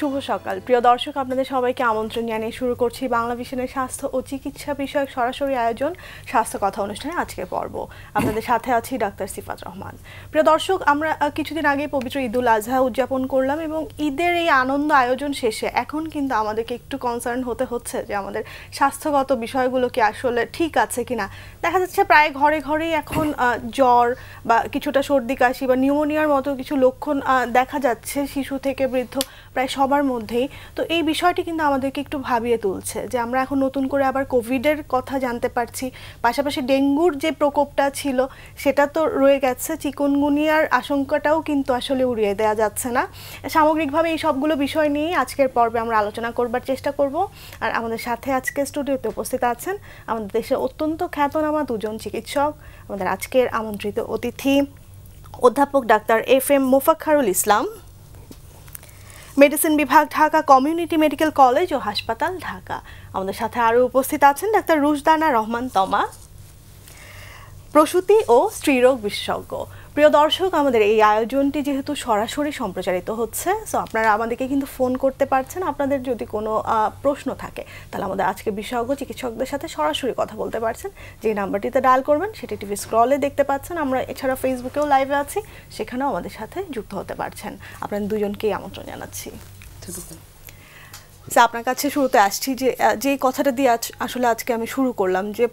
শুভ সকাল প্রিয় দর্শক, আপনাদের সবাইকে আমন্ত্রণ জানিয়ে শুরু করছি বাংলা ভিশনের স্বাস্থ্য ও চিকিৎসা বিষয়ক সরাসরি আয়োজন স্বাস্থ্য কথা অনুষ্ঠানে আজকের পর্ব। আপনাদের সাথে আছি ডাক্তার সিফাত রহমান। প্রিয় দর্শক, আমরা কিছুদিন আগে পবিত্র ঈদুল আজহা উদযাপন করলাম এবং ঈদের এই আনন্দ আয়োজন শেষে এখন কিন্তু আমাদেরকে একটু কনসার্ন হতে হচ্ছে যে আমাদের স্বাস্থ্যগত বিষয়গুলো কি আসলে ঠিক আছে কিনা। দেখা যাচ্ছে প্রায় ঘরে ঘরেই এখন জ্বর বা কিছুটা সর্দি কাশি বা নিউমোনিয়ার মতো কিছু লক্ষণ দেখা যাচ্ছে শিশু থেকে বৃদ্ধ প্রায় সবার মধ্যেই। তো এই বিষয়টি কিন্তু আমাদেরকে একটু ভাবিয়ে তুলছে যে আমরা এখন নতুন করে আবার কোভিডের কথা জানতে পারছি, পাশাপাশি ডেঙ্গুর যে প্রকোপটা ছিল সেটা তো রয়ে গেছে, চিকুনগুনিয়ার আশঙ্কাটাও কিন্তু আসলে উড়িয়ে দেওয়া যাচ্ছে না। সামগ্রিকভাবে এই সবগুলো বিষয় নিয়েই আজকের পর্বে আমরা আলোচনা করবার চেষ্টা করব। আর আমাদের সাথে আজকে স্টুডিওতে উপস্থিত আছেন আমাদের দেশের অত্যন্ত খ্যাতনামা দুজন চিকিৎসক। আমাদের আজকের আমন্ত্রিত অতিথি অধ্যাপক ডাক্তার FM মোফাক্খারুল ইসলাম, মেডিসিন বিভাগ, ঢাকা কমিউনিটি মেডিকেল কলেজ ও হাসপাতাল, ঢাকা। আমাদের সাথে আরও উপস্থিত আছেন ডাক্তার রুশদানা রহমান তমা, প্রসূতি ও স্ত্রীরোগ বিশেষজ্ঞ। প্রিয় দর্শক, আমাদের এই আয়োজনটি যেহেতু সরাসরি সম্প্রচারিত হচ্ছে, সো আপনারা আমাদেরকে কিন্তু ফোন করতে পারছেন। আপনাদের যদি কোনো প্রশ্ন থাকে তাহলে আমাদের আজকে বিশেষজ্ঞ চিকিৎসকদের সাথে সরাসরি কথা বলতে পারছেন। যে নাম্বারটিতে ডায়াল করবেন সেটি টিভি স্ক্রলে দেখতে পাচ্ছেন। আমরা এছাড়া ফেসবুকেও লাইভে আছি, সেখানেও আমাদের সাথে যুক্ত হতে পারছেন। আপনাদের দুজনকেই আমন্ত্রণ জানাচ্ছি। আপনার কাছে শুরুতে আসছি যে কথাটা দিয়ে আসলে আজকে আমি শুরু করলাম, যে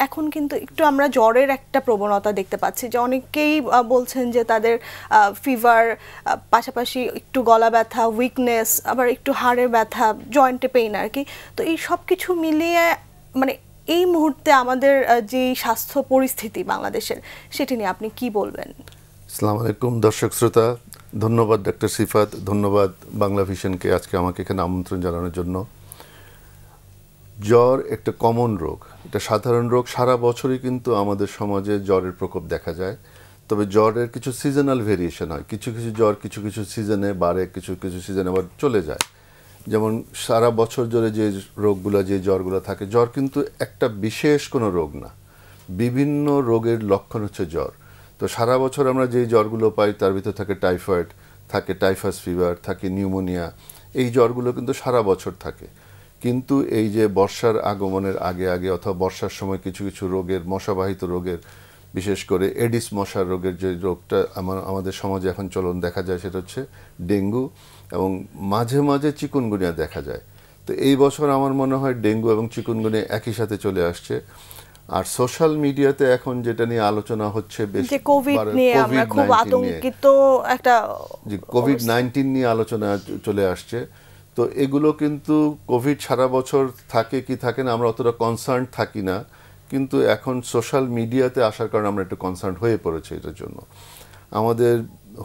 এখন কিন্তু একটু আমরা জ্বরের একটা প্রবণতা দেখতে পাচ্ছি, যে অনেকেই বলছেন যে তাদের ফিভার, পাশাপাশি একটু গলা ব্যথা, উইকনেস, আবার একটু হাড়ের ব্যথা, জয়েন্টে পেইন আর কি। তো এই সব কিছু মিলিয়ে মানে এই মুহূর্তে আমাদের যে স্বাস্থ্য পরিস্থিতি বাংলাদেশের, সেটি নিয়ে আপনি কি বলবেন? আসসালামু আলাইকুম দর্শক শ্রোতা, ধন্যবাদ ডাক্তার সিফাত, ধন্যবাদ বাংলা ভিশনকে আজকে আমাকে এখানে আমন্ত্রণ জানানোর জন্য। জ্বর একটা কমন রোগ, এটা সাধারণ রোগ, সারা বছরই কিন্তু আমাদের সমাজে জ্বরের প্রকোপ দেখা যায়। তবে জ্বরের কিছু সিজনাল ভেরিয়েশন হয়, কিছু কিছু জ্বর কিছু কিছু সিজনে বাড়ে, কিছু কিছু সিজনে আবার চলে যায়। যেমন সারা বছর জুড়ে যে রোগগুলো, যে জ্বরগুলো থাকে, জ্বর কিন্তু একটা বিশেষ কোনো রোগ না, বিভিন্ন রোগের লক্ষণ হচ্ছে জ্বর। তো সারা বছর আমরা যেই জ্বরগুলো পাই তার ভিতর থাকে টাইফয়েড, থাকে টাইফাস ফিভার, থাকে নিউমোনিয়া। এই জ্বরগুলো কিন্তু সারা বছর থাকে। কিন্তু এই যে বর্ষার আগমনের আগে আগে অথবা বর্ষার সময় কিছু কিছু রোগের, মশাবাহিত রোগের, বিশেষ করে এডিস মশার রোগের যে রোগটা আমাদের সমাজে এখন চলন দেখা যায়, সেটা হচ্ছে ডেঙ্গু, এবং মাঝে মাঝে চিকুনগুনিয়া দেখা যায়। তো এই বছর আমার মনে হয় ডেঙ্গু এবং চিকুনগুনিয়া একই সাথে চলে আসছে। আর সোশ্যাল মিডিয়াতে এখন যেটা নিয়ে আলোচনা হচ্ছে বেশি, কোভিড-19 নিয়ে আলোচনা চলে আসছে। তো এগুলো কিন্তু কোভিড সারা বছর থাকে কি থাকে না আমরা অতটা কনসার্ন থাকি না, কিন্তু এখন সোশ্যাল মিডিয়াতে আসার কারণে আমরা একটু কনসার্ন হয়ে পড়েছি এটার জন্য। আমাদের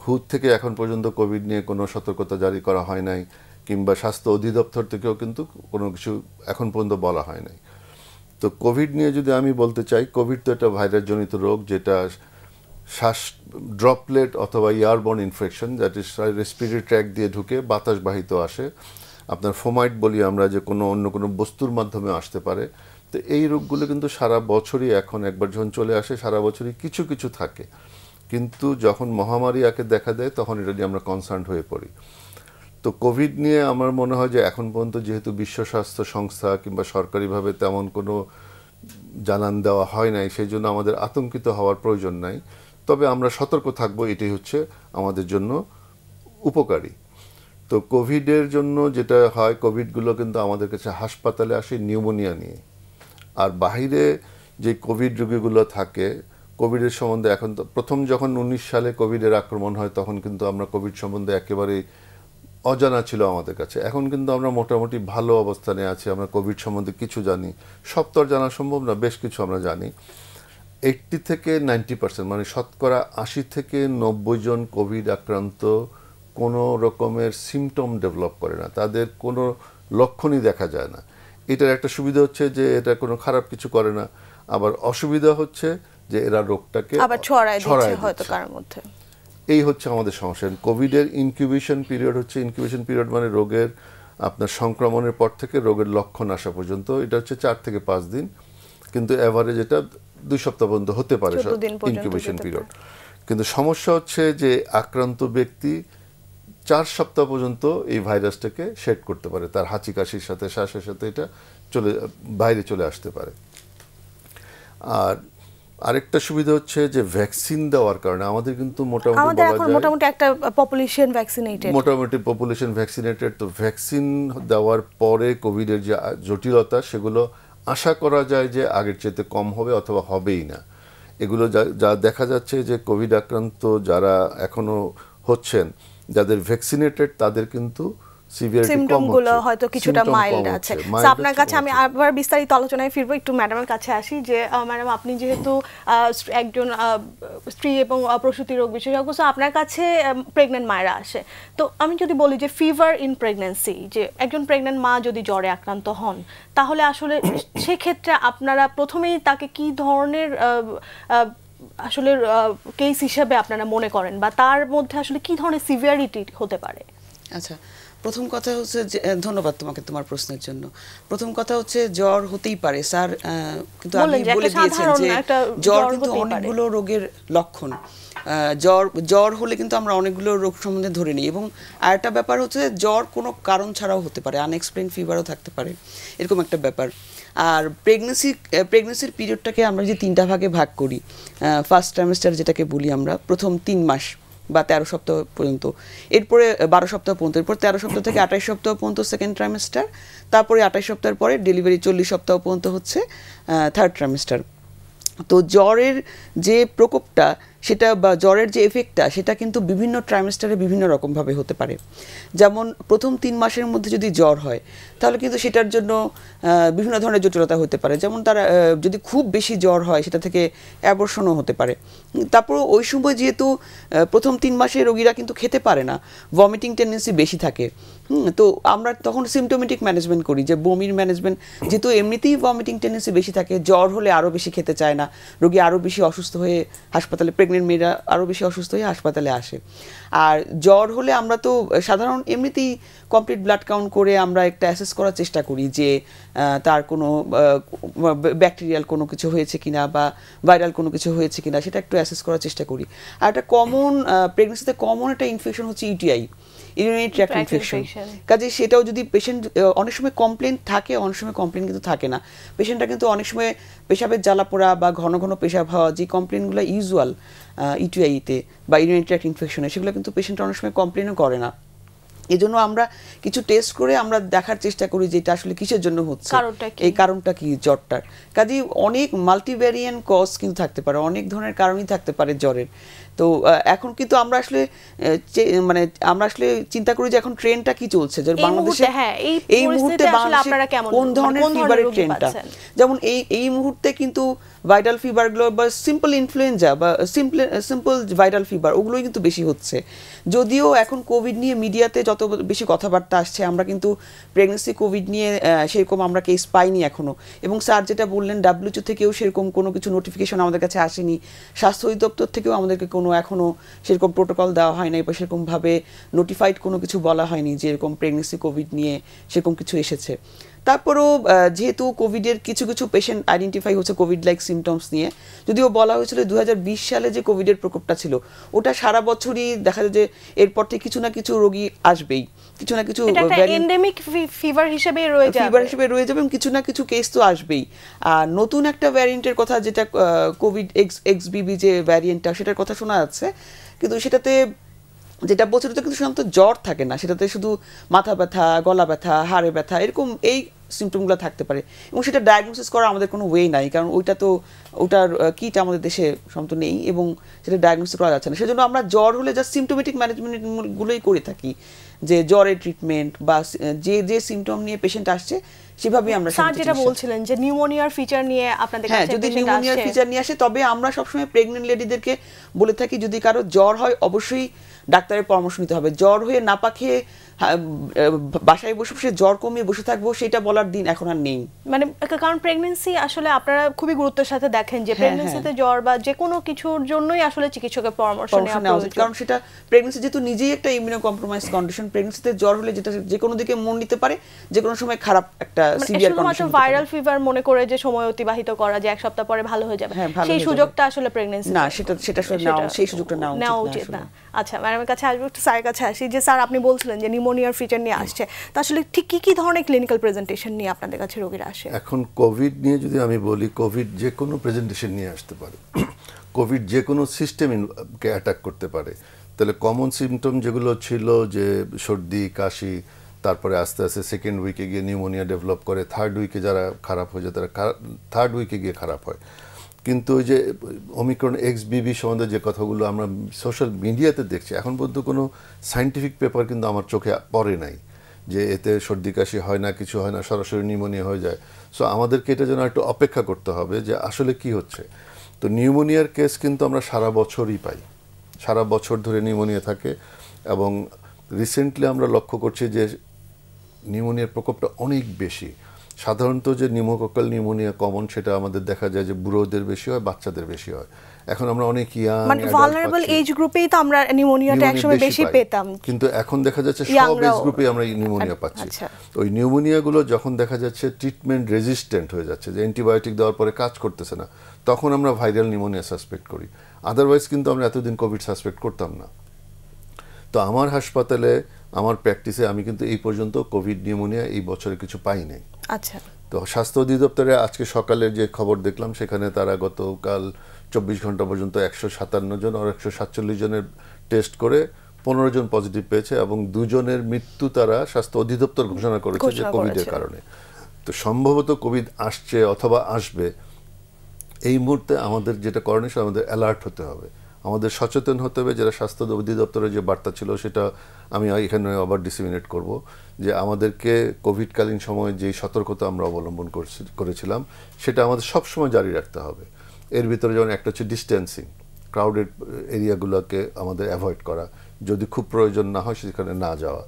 হুদ থেকে এখন পর্যন্ত কোভিড নিয়ে কোনো সতর্কতা জারি করা হয় নাই, কিংবা স্বাস্থ্য অধিদপ্তর থেকেও কিন্তু কোনো কিছু এখন পর্যন্ত বলা হয় নাই। তো কোভিড নিয়ে যদি আমি বলতে চাই, কোভিড তো একটা ভাইরাসজনিত রোগ, যেটা শ্বাস ড্রপলেট অথবা airborne infection, that is respiratory track দিয়ে ঢুকে বাতাস বাহিত আসে। আপনার ফোমাইট বলি আমরা, যে কোনো অন্য কোনো বস্তুর মাধ্যমে আসতে পারে। তো এই রোগগুলো কিন্তু সারা বছরই, এখন একবার যখন চলে আসে সারা বছরই কিছু কিছু থাকে, কিন্তু যখন মহামারী আগে দেখা দেয় তখন এটা নিয়ে আমরা কনসার্ন হয়ে পড়ি। তো কোভিড নিয়ে আমার মনে হয় যে এখন পর্যন্ত যেহেতু বিশ্ব স্বাস্থ্য সংস্থা কিংবা সরকারিভাবে তেমন কোনো জানান দেওয়া হয় নাই, সেই জন্য আমাদের আতঙ্কিত হওয়ার প্রয়োজন নাই। তবে আমরা সতর্ক থাকবো, এটাই হচ্ছে আমাদের জন্য উপকারী। তো কোভিডের জন্য যেটা হয়, কোভিডগুলো কিন্তু আমাদের কাছে হাসপাতালে আসে নিউমোনিয়া নিয়ে। আর বাহিরে যে কোভিড রোগীগুলো থাকে, কোভিডের সম্বন্ধে এখন তো প্রথম যখন 19 সালে কোভিডের আক্রমণ হয় তখন কিন্তু আমরা কোভিড সম্বন্ধে একেবারেই অজানা ছিল আমাদের কাছে। এখন কিন্তু আমরা মোটামুটি ভালো অবস্থানে আছি, আমরা কোভিড সম্বন্ধে কিছু জানি, সব তো আর জানা সম্ভব না, বেশ কিছু আমরা জানি। 80 থেকে 90%, মানে শতকরা 80 থেকে 90 জন কোভিড আক্রান্ত কোনো রকমের সিমটম ডেভেলপ করে না, তাদের কোনো লক্ষণই দেখা যায় না। এটার একটা সুবিধা হচ্ছে যে এটা কোনো খারাপ কিছু করে না, আবার অসুবিধা হচ্ছে যে এরা রোগটাকে আবার ছড়ায় দিচ্ছে হয়তো কারোর মধ্যে। এই হচ্ছে আমাদের সমস্যা। কোভিডের ইনকিউবেশন পিরিয়ড হচ্ছে, ইনকিউবেশন পিরিয়ড মানে রোগের আপনার সংক্রমণের পর থেকে রোগের লক্ষণ আসা পর্যন্ত, এটা হচ্ছে 4 থেকে 5 দিন, কিন্তু এভারেজ এটা 2 সপ্তাহ পর্যন্ত হতে পারে ইনকিউবেশন পিরিয়ড। কিন্তু সমস্যা হচ্ছে যে আক্রান্ত ব্যক্তি 4 সপ্তাহ পর্যন্ত এই ভাইরাসটাকে শেড করতে পারে, তার হাঁচি কাশির সাথে শ্বাসের সাথে এটা বাইরে চলে আসতে পারে। আর আরেকটা সুবিধা হচ্ছে যে ভ্যাকসিন দেওয়ার কারণে আমাদের কিন্তু মোটামুটি একটা পপুলেশন ভ্যাকসিনেটেড। তো ভ্যাকসিন দেওয়ার পরে কোভিডের যে জটিলতা সেগুলো আশা করা যায় যে আগের চাইতে কম হবে অথবা হবেই না। এগুলো যা দেখা যাচ্ছে যে কোভিড আক্রান্ত যারা এখনো হচ্ছেন, যাদের ভ্যাকসিনেটেড, তাদের কিন্তু সিমটমগুলো হয়তো কিছুটা মাইল্ড আছে। সো আপনার কাছে আমি আবার বিস্তারিত আলোচনায় ফিরবো, একটু ম্যাডামের কাছে আসি যে ম্যাডাম, আপনি যেহেতু একজন স্ত্রী এবং প্রসূতি রোগ বিশেষজ্ঞ, সো আপনার কাছে প্রেগনেন্ট মায়েরা আসে। তো আমি যদি বলি যে ফিভার ইন প্রেগন্যান্সি, যে একজন প্রেগনেন্ট মা যদি জ্বরে আক্রান্ত হন, তাহলে আসলে সেক্ষেত্রে আপনারা প্রথমেই তাকে কি ধরনের আসলে কেস হিসেবে আপনারা মনে করেন, বা তার মধ্যে আসলে কি ধরনের সিভিয়ারিটি হতে পারে? আচ্ছা, প্রথম কথা হচ্ছে যে, ধন্যবাদ তোমাকে তোমার প্রশ্নের জন্য। প্রথম কথা হচ্ছে জ্বর হতেই পারে স্যার, কিন্তু আপনি বলে দিয়েছেন যে জ্বর কিন্তু অনেকগুলো রোগের লক্ষণ। জ্বর হলে কিন্তু আমরা অনেকগুলো রোগ সম্বন্ধে ধরে নিই। এবং আরেকটা ব্যাপার হচ্ছে জ্বর কোনো কারণ ছাড়াও হতে পারে, আনএক্সপ্লেইনড ফিভারও থাকতে পারে, এরকম একটা ব্যাপার। আর প্রেগনেন্সির পিরিয়ডটাকে আমরা যে 3টা ভাগে ভাগ করি, ফার্স্ট ট্রাইমেস্টার যেটাকে বলি আমরা, প্রথম 3 মাস বা 13 সপ্তাহ পর্যন্ত, এরপরে 12 সপ্তাহ পর্যন্ত, এরপর 13 সপ্তাহ থেকে 28 সপ্তাহ পর্যন্ত সেকেন্ড ট্রাইমেস্টার, তারপরে 28 সপ্তাহের পরে ডেলিভারি 40 সপ্তাহ পর্যন্ত হচ্ছে থার্ড ট্রাইমেস্টার। তো জ্বরের যে প্রকোপটা সেটা বা জ্বরের যে এফেক্টটা সেটা কিন্তু বিভিন্ন ট্রাইমেস্টারে বিভিন্ন রকমভাবে হতে পারে। যেমন প্রথম 3 মাসের মধ্যে যদি জ্বর হয় তাহলে কিন্তু সেটার জন্য বিভিন্ন ধরনের জটিলতা হতে পারে। যেমন তারা যদি খুব বেশি জ্বর হয় সেটা থেকে অ্যাবর্শনও হতে পারে। তারপর ওই সময় যেহেতু প্রথম 3 মাসে রোগীরা কিন্তু খেতে পারে না, ভমিটিং টেন্ডেন্সি বেশি থাকে, তো আমরা তখন সিমটোমেটিক ম্যানেজমেন্ট করি, যে বমির ম্যানেজমেন্ট, যেহেতু এমনিতেই ভমিটিং টেন্ডেন্সি বেশি থাকে, জ্বর হলে আরও বেশি খেতে চায় না, রোগী আরও বেশি অসুস্থ হয়ে হাসপাতালে, প্রেগনেন্ট মেয়েরা আরও বেশি অসুস্থ হয়ে হাসপাতালে আসে। আর জ্বর হলে আমরা তো সাধারণ এমনিতেই কমপ্লিট ব্লাড কাউন্ট করে আমরা একটা অ্যাসেস করার চেষ্টা করি যে তার কোনো ব্যাকটেরিয়াল কোনো কিছু হয়েছে কিনা বা ভাইরাল কোনো কিছু হয়েছে কিনা, সেটা একটু অ্যাসেস করার চেষ্টা করি। আর একটা কমন প্রেগনেন্সিতে কমন একটা ইনফেকশন হচ্ছে ইউটিআই, ইউরিনারি ট্র্যাক্ট ইনফেকশন। কাজে সেটাও যদি পেশেন্ট, অনেক সময় কমপ্লেন থাকে, অনেক সময় কমপ্লেন কিন্তু থাকে না। পেশেন্টরা কিন্তু অনেক সময় পেশাবের জ্বালা পোড়া বা ঘন ঘন পেশাব হওয়া, যে কমপ্লেনগুলো ইউজুয়াল ইউটিআইতে বা ইউরিনারি ট্র্যাক্ট ইনফেকশনে, সেগুলো কিন্তু পেশেন্ট অনেক সময় কমপ্লেনও করে না। এই জন্য আমরা কিছু টেস্ট করে আমরা দেখার চেষ্টা করি যে এটা আসলে কিসের জন্য হচ্ছে, এই কারণটা কি জ্বরটার। কাজেই অনেক মাল্টিভ্যারিয়েন্ট কজ কিন্তু থাকতে পারে, অনেক ধরনের কারণই থাকতে পারে জ্বরের। তো এখন কিন্তু আমরা আসলে আমরা আসলে চিন্তা করি যে এখন ট্রেন্ডটা কি চলছে, যে বাংলাদেশে এই মুহূর্তে কোন ধরনের ফিভারের ট্রেন্ডটা। যেমন এই মুহূর্তে কিন্তু ভাইরাল ফিভারগুলো বা সিম্পল ইনফ্লুয়েঞ্জা বা সিম্পল ভাইরাল ফিভার, ওগুলোই কিন্তু বেশি হচ্ছে। যদিও এখন কোভিড নিয়ে মিডিয়াতে যত বেশি কথাবার্তা আসছে, আমরা কিন্তু প্রেগনেন্সি কোভিড নিয়ে সেরকম আমরা কেস পাইনি এখনো। এবং স্যার যেটা বললেন, WHO থেকেও সেরকম কোনো কিছু নোটিফিকেশন আমাদের কাছে আসেনি, স্বাস্থ্য অধিদপ্তর থেকেও আমাদেরকে কোনো এখনো সেরকম প্রোটোকল দেওয়া হয় নাই বা সেরকমভাবে নোটিফাইড কোনো কিছু বলা হয়নি যে এরকম প্রেগনেন্সি কোভিড নিয়ে সেরকম কিছু এসেছে। তারপরেও যেহেতু কোভিডের কিছু কিছু পেশেন্ট আইডেন্টিফাই হচ্ছে কোভিড লাইক সিমটমস নিয়ে, যদিও বলা হয়েছিল 2020 সালে যে কোভিডের প্রকোপটা ছিল ওটা সারা বছরই দেখা যায় যে এরপর থেকে কিছু না কিছু রোগী আসবেই, কিছু না কিছু এন্ডেমিক ফিভার হিসেবে রয়ে যাবে, কিছু না কিছু কেস তো আসবেই। আর নতুন একটা ভ্যারিয়েন্টের কথা, যেটা কোভিড XBB যে ভ্যারিয়েন্টটা, সেটার কথা শোনা যাচ্ছে, কিন্তু সেটাতে যেটা বলছে কিন্তু সাধারণত জ্বর থাকে না, সেটাতে শুধু মাথা ব্যথা, গলা ব্যথা, হাড়ে ব্যথা, এরকম এই সিমটমগুলো থাকতে পারে। এবং সেটা ডায়াগনোসিস করা আমাদের কোনো ওয়ে নাই, কারণ ওটার কিট আমাদের দেশে সম্ভবত নেই এবং সেটা ডায়াগনোসিস করা যাচ্ছে না। সেজন্য আমরা জ্বর হলে জাস্ট সিমটোমেটিক ম্যানেজমেন্টগুলোই করে থাকি, যে জ্বরের ট্রিটমেন্ট বা যে সিমটম নিয়ে পেশেন্ট আসছে সেভাবেই আমরা। স্যার যেটা বলছিলেন যে নিউমোনিয়ার ফিচার নিয়ে আপনাদের কাছে, যদি নিউমোনিয়ার ফিচার নিয়ে আসে, তবে আমরা সবসময় প্রেগনেন্ট লেডিদেরকে বলে থাকি যদি কারো জ্বর হয় অবশ্যই ডাক্তারের পরামর্শ নিতে হবে। জ্বর হয়ে নাপা খেয়ে বাসায় বসে বসে জ্বর কমিয়ে বসে থাকবো সেটা বলার দিন এখন আর নেই। মানে কারণ প্রেগন্যান্সি আসলে আপনারা খুবই গুরুত্বের সাথে দেখেন যে প্রেগন্যান্সিতে জ্বর বা যে কোনো কিছুর জন্যই আসলে চিকিৎসকের পরামর্শ নেওয়া উচিত, কারণ সেটা প্রেগন্যান্সি যেহেতু নিজেই একটা ইমিউনো কম্প্রোমাইজ কন্ডিশন, প্রেগন্যান্সিতে জ্বর হলে যেটা যে কোনো দিকে মন নিতে পারে, যে কোনো সময় খারাপ একটা সিভিয়ার কন্ডিশন, ভাইরাল ফিভার মনে করে যে সময় অতিবাহিত করা যে এক সপ্তাহ পরে ভালো হয়ে যাবে, সেই সুযোগটা আসলে প্রেগন্যান্সি না, সেটা সেই সুযোগটা নেওয়া উচিত না। আচ্ছা, ম্যাডামের কাছে আসবো, একটু স্যারের কাছে আসি যে স্যার আপনি বলছিলেন যে নিউমোনিয়ার ফিচার নিয়ে আসছে, তা আসলে ঠিক কি ধরনের ক্লিনিক্যাল প্রেজেন্টেশন নিয়ে আপনাদের কাছে রোগীরা আসে? এখন কোভিড নিয়ে যদি আমি বলি, কোভিড যে কোনো প্রেজেন্টেশন নিয়ে আসতে পারে, কোভিড যে কোনো সিস্টেমকে অ্যাটাক করতে পারে। তাহলে কমন সিমটম যেগুলো ছিল যে সর্দি কাশি, তারপরে আস্তে আস্তে সেকেন্ড উইকে গিয়ে নিউমোনিয়া ডেভেলপ করে, থার্ড উইকে যারা খারাপ হয়ে যায় তারা থার্ড উইকে গিয়ে খারাপ হয়। কিন্তু ওই যে ওমিক্রন XBB সম্বন্ধে যে কথাগুলো আমরা সোশ্যাল মিডিয়াতে দেখছি, এখন পর্যন্ত কোনো সায়েন্টিফিক পেপার কিন্তু আমার চোখে পড়ে নাই যে এতে সর্দি কাশি হয় না, কিছু হয় না, সরাসরি নিউমোনিয়া হয়ে যায়। সো আমাদেরকে এটা যেন একটু অপেক্ষা করতে হবে যে আসলে কি হচ্ছে। তো নিউমোনিয়ার কেস কিন্তু আমরা সারা বছরই পাই, সারা বছর ধরে নিউমোনিয়া থাকে। এবং রিসেন্টলি আমরা লক্ষ্য করছি যে নিউমোনিয়ার প্রকোপটা অনেক বেশি। সাধারণত যে নিউমোকক্কাল নিউমোনিয়া কমন, সেটা আমাদের দেখা যায় যে বুড়োদের বেশি হয়, বাচ্চাদের বেশি হয়। এখন আমরা অনেক ইয়াং, মানে ভালনারেবল এজ গ্রুপেই তো আমরা নিউমোনিয়াটা একসময় বেশি পেতাম, কিন্তু এখন দেখা যাচ্ছে সব এজ গ্রুপে আমরা নিউমোনিয়া পাচ্ছি। ওই নিউমোনিয়াগুলো যখন দেখা যাচ্ছে ট্রিটমেন্ট রেজিস্ট্যান্ট হয়ে যাচ্ছে, যে অ্যান্টিবায়োটিক দেওয়ার পরে কাজ করতেছে না, তখন আমরা ভাইরাল নিউমোনিয়া সাসপেক্ট করি। আদারওয়াইজ কিন্তু আমরা এতদিন কোভিড সাসপেক্ট করতাম না। তো আমার হাসপাতালে, আমার প্র্যাকটিসে আমি কিন্তু এই পর্যন্ত কোভিড নিউমোনিয়া এই বছরে কিছু পাই নাই। আচ্ছা। তো স্বাস্থ্য অধিদপ্তরে আজকে সকালে যে খবর দেখলাম, সেখানে তারা গতকাল 24 ঘন্টা পর্যন্ত 157 জন আর 147 জনের টেস্ট করে 15 জন পজিটিভ পেয়েছে, এবং 2 জনের মৃত্যু তারা স্বাস্থ্য অধিদপ্তর ঘোষণা করেছে যে কোভিডের কারণে। তো সম্ভবত কোভিড আসছে অথবা আসবে। এই মুহূর্তে আমাদের যেটা করণীয়, আমাদের অ্যালার্ট হতে হবে, আমাদের সচেতন হতে হবে। যেটা স্বাস্থ্য অধিদপ্তরের যে বার্তা ছিল, সেটা আমি এখানে আবার ডিসিমিনেট করব, যে আমাদেরকে কোভিডকালীন সময়ে যে সতর্কতা আমরা অবলম্বন করেছিলাম, সেটা আমাদের সবসময় জারি রাখতে হবে। এর ভিতরে যেমন একটা হচ্ছে ডিস্টেন্সিং, ক্রাউডেড এরিয়াগুলোকে আমাদের অ্যাভয়েড করা, যদি খুব প্রয়োজন না হয় সেখানে না যাওয়া।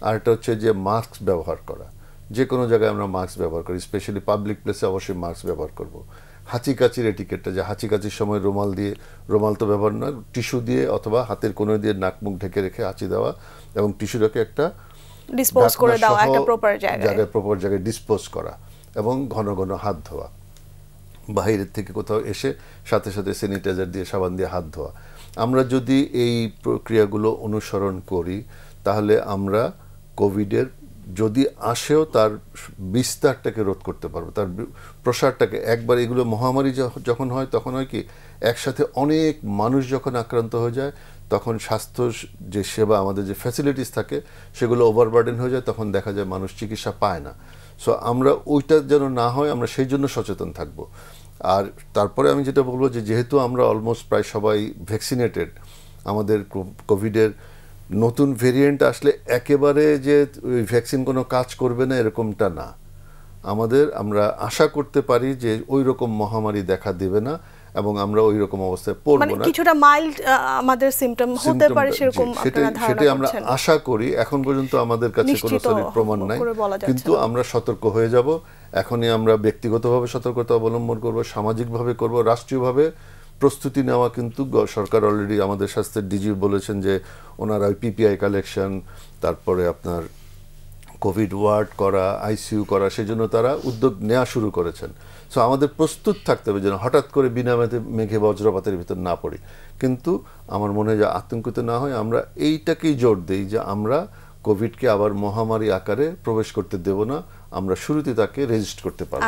আর একটা হচ্ছে যে মাস্ক ব্যবহার করা, যে কোনো জায়গায় আমরা মাস্ক ব্যবহার করি, স্পেশালি পাবলিক প্লেসে অবশ্যই মাস্ক ব্যবহার করব। হাঁচিকাচির এটিকেটটা, যে হাঁচিকাচির সময় রুমাল তো ব্যবহার না, টিস্যু দিয়ে অথবা হাতের কোণে দিয়ে নাক মুখ ঢেকে রেখে হাঁচি দেওয়া, এবং টিস্যুটাকে একটা ডিসপোজ করে দেওয়া, একটা প্রপার জায়গায় ডিসপোজ করা, এবং ঘন ঘন হাত ধোয়া। বাইরের থেকে কোথাও এসে সাথে সাথে স্যানিটাইজার দিয়ে, সাবান দিয়ে হাত ধোয়া। আমরা যদি এই প্রক্রিয়াগুলো অনুসরণ করি, তাহলে আমরা কোভিডের যদি আসেও তার বিস্তারটাকে রোধ করতে পারবো, তার প্রসারটাকে। একবার এগুলো মহামারী যখন হয়, তখন হয় কি, একসাথে অনেক মানুষ যখন আক্রান্ত হয়ে যায়, তখন স্বাস্থ্য যে সেবা, আমাদের যে ফ্যাসিলিটিস থাকে, সেগুলো ওভারবার্ডেন হয়ে যায়, তখন দেখা যায় মানুষ চিকিৎসা পায় না। সো আমরা ওইটা যেন না হয়, আমরা সেই জন্য সচেতন থাকবো। আর তারপরে আমি যেটা বলবো, যে যেহেতু আমরা অলমোস্ট প্রায় সবাই ভ্যাকসিনেটেড, আমাদের কোভিডের নতুন ভেরিয়েন্ট আসলে একেবারে যে ওই ভ্যাকসিন কোনো কাজ করবে না এরকমটা না। আমরা আশা করতে পারি যে ওই রকম মহামারী দেখা দেবে না, এবং আমরা ওই রকম অবস্থায় পড়ব না, কিছুটা মাইল্ড আমাদের সিম্পটম হতে পারে, সেরকম সেটাই আমরা আশা করি। এখন পর্যন্ত আমাদের কাছে কোনো সলিড প্রমাণ নাই, কিন্তু আমরা সতর্ক হয়ে যাব। এখনই আমরা ব্যক্তিগতভাবে সতর্কতা অবলম্বন করব, সামাজিকভাবে করব, রাষ্ট্রীয়ভাবে প্রস্তুতি নেওয়া। কিন্তু সরকার অলরেডি, আমাদের স্বাস্থ্যের ডিজি বলেছেন যে ওনারা ওই PPI কালেকশন, তারপরে আপনার কোভিড ওয়ার্ড করা, ICU করা, সেজন্য তারা উদ্যোগ নেওয়া শুরু করেছেন। সো আমাদের প্রস্তুত থাকতে হবে যেন হঠাৎ করে বিনা মেঘে বজ্রপাতের ভিতর না পড়ি। কিন্তু আমার মনে হয় যে আতঙ্কিত না হয়, আমরা এইটাকেই জোর দিই যে আমরা কোভিডকে আবার মহামারী আকারে প্রবেশ করতে দেব না, আমরা শুরুতে তাকে রেজিস্ট করতে পারবো।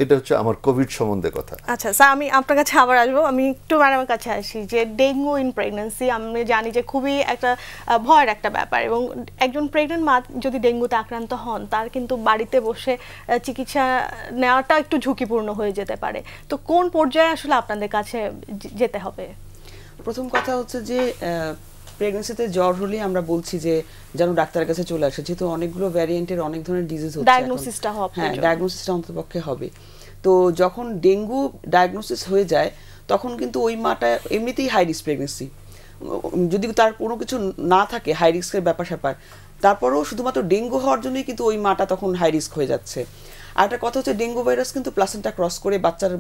এটা হচ্ছে আমার কোভিড সম্বন্ধে কথা। আচ্ছা স্যার, আমি আপনার কাছে আবার আসবো। আমি একটু ম্যাডামের কাছে আসি যে ডেঙ্গু ইন প্রেগন্যান্সি, আমি জানি যে খুবই একটা ভয়ের একটা ব্যাপার, এবং একজন প্রেগন্যান্ট মা যদি ডেঙ্গুতে আক্রান্ত হন, তার কিন্তু বাড়িতে বসে চিকিৎসা নেওয়াটা একটু ঝুঁকিপূর্ণ হয়ে যেতে পারে। তো কোন পর্যায়ে আসলে আপনাদের কাছে যেতে হবে? প্রথম কথা হচ্ছে যে প্রেগন্যান্সিতে জ্বর হলে আমরা বলছি যে যেন ডাক্তারের কাছে চলে আসে, যেহেতু অনেকগুলো ভ্যারিয়েন্টের অনেক ধরনের ডিজিজ হচ্ছে, ডায়াগনোসিসটা হবে। হ্যাঁ, ডায়াগনোসিসটা অন্ততপক্ষে হবে। তো যখন ডেঙ্গু ডায়াগনোসিস হয়ে যায়, তখন কিন্তু ওই মাটা এমনিতেই হাই রিস্ক প্রেগন্যান্সি, যদি তার কোনো কিছু না থাকে, হাই রিস্কের ব্যাপার স্যাপার, তারপরেও শুধুমাত্র ডেঙ্গু হওয়ার জন্যই কিন্তু ওই মাটা তখন হাই রিস্ক হয়ে যাচ্ছে। আর একটা কথা হচ্ছে ডেঙ্গু ভাইরাস কিন্তু প্লাসেন্টা ক্রস করে বাচ্চার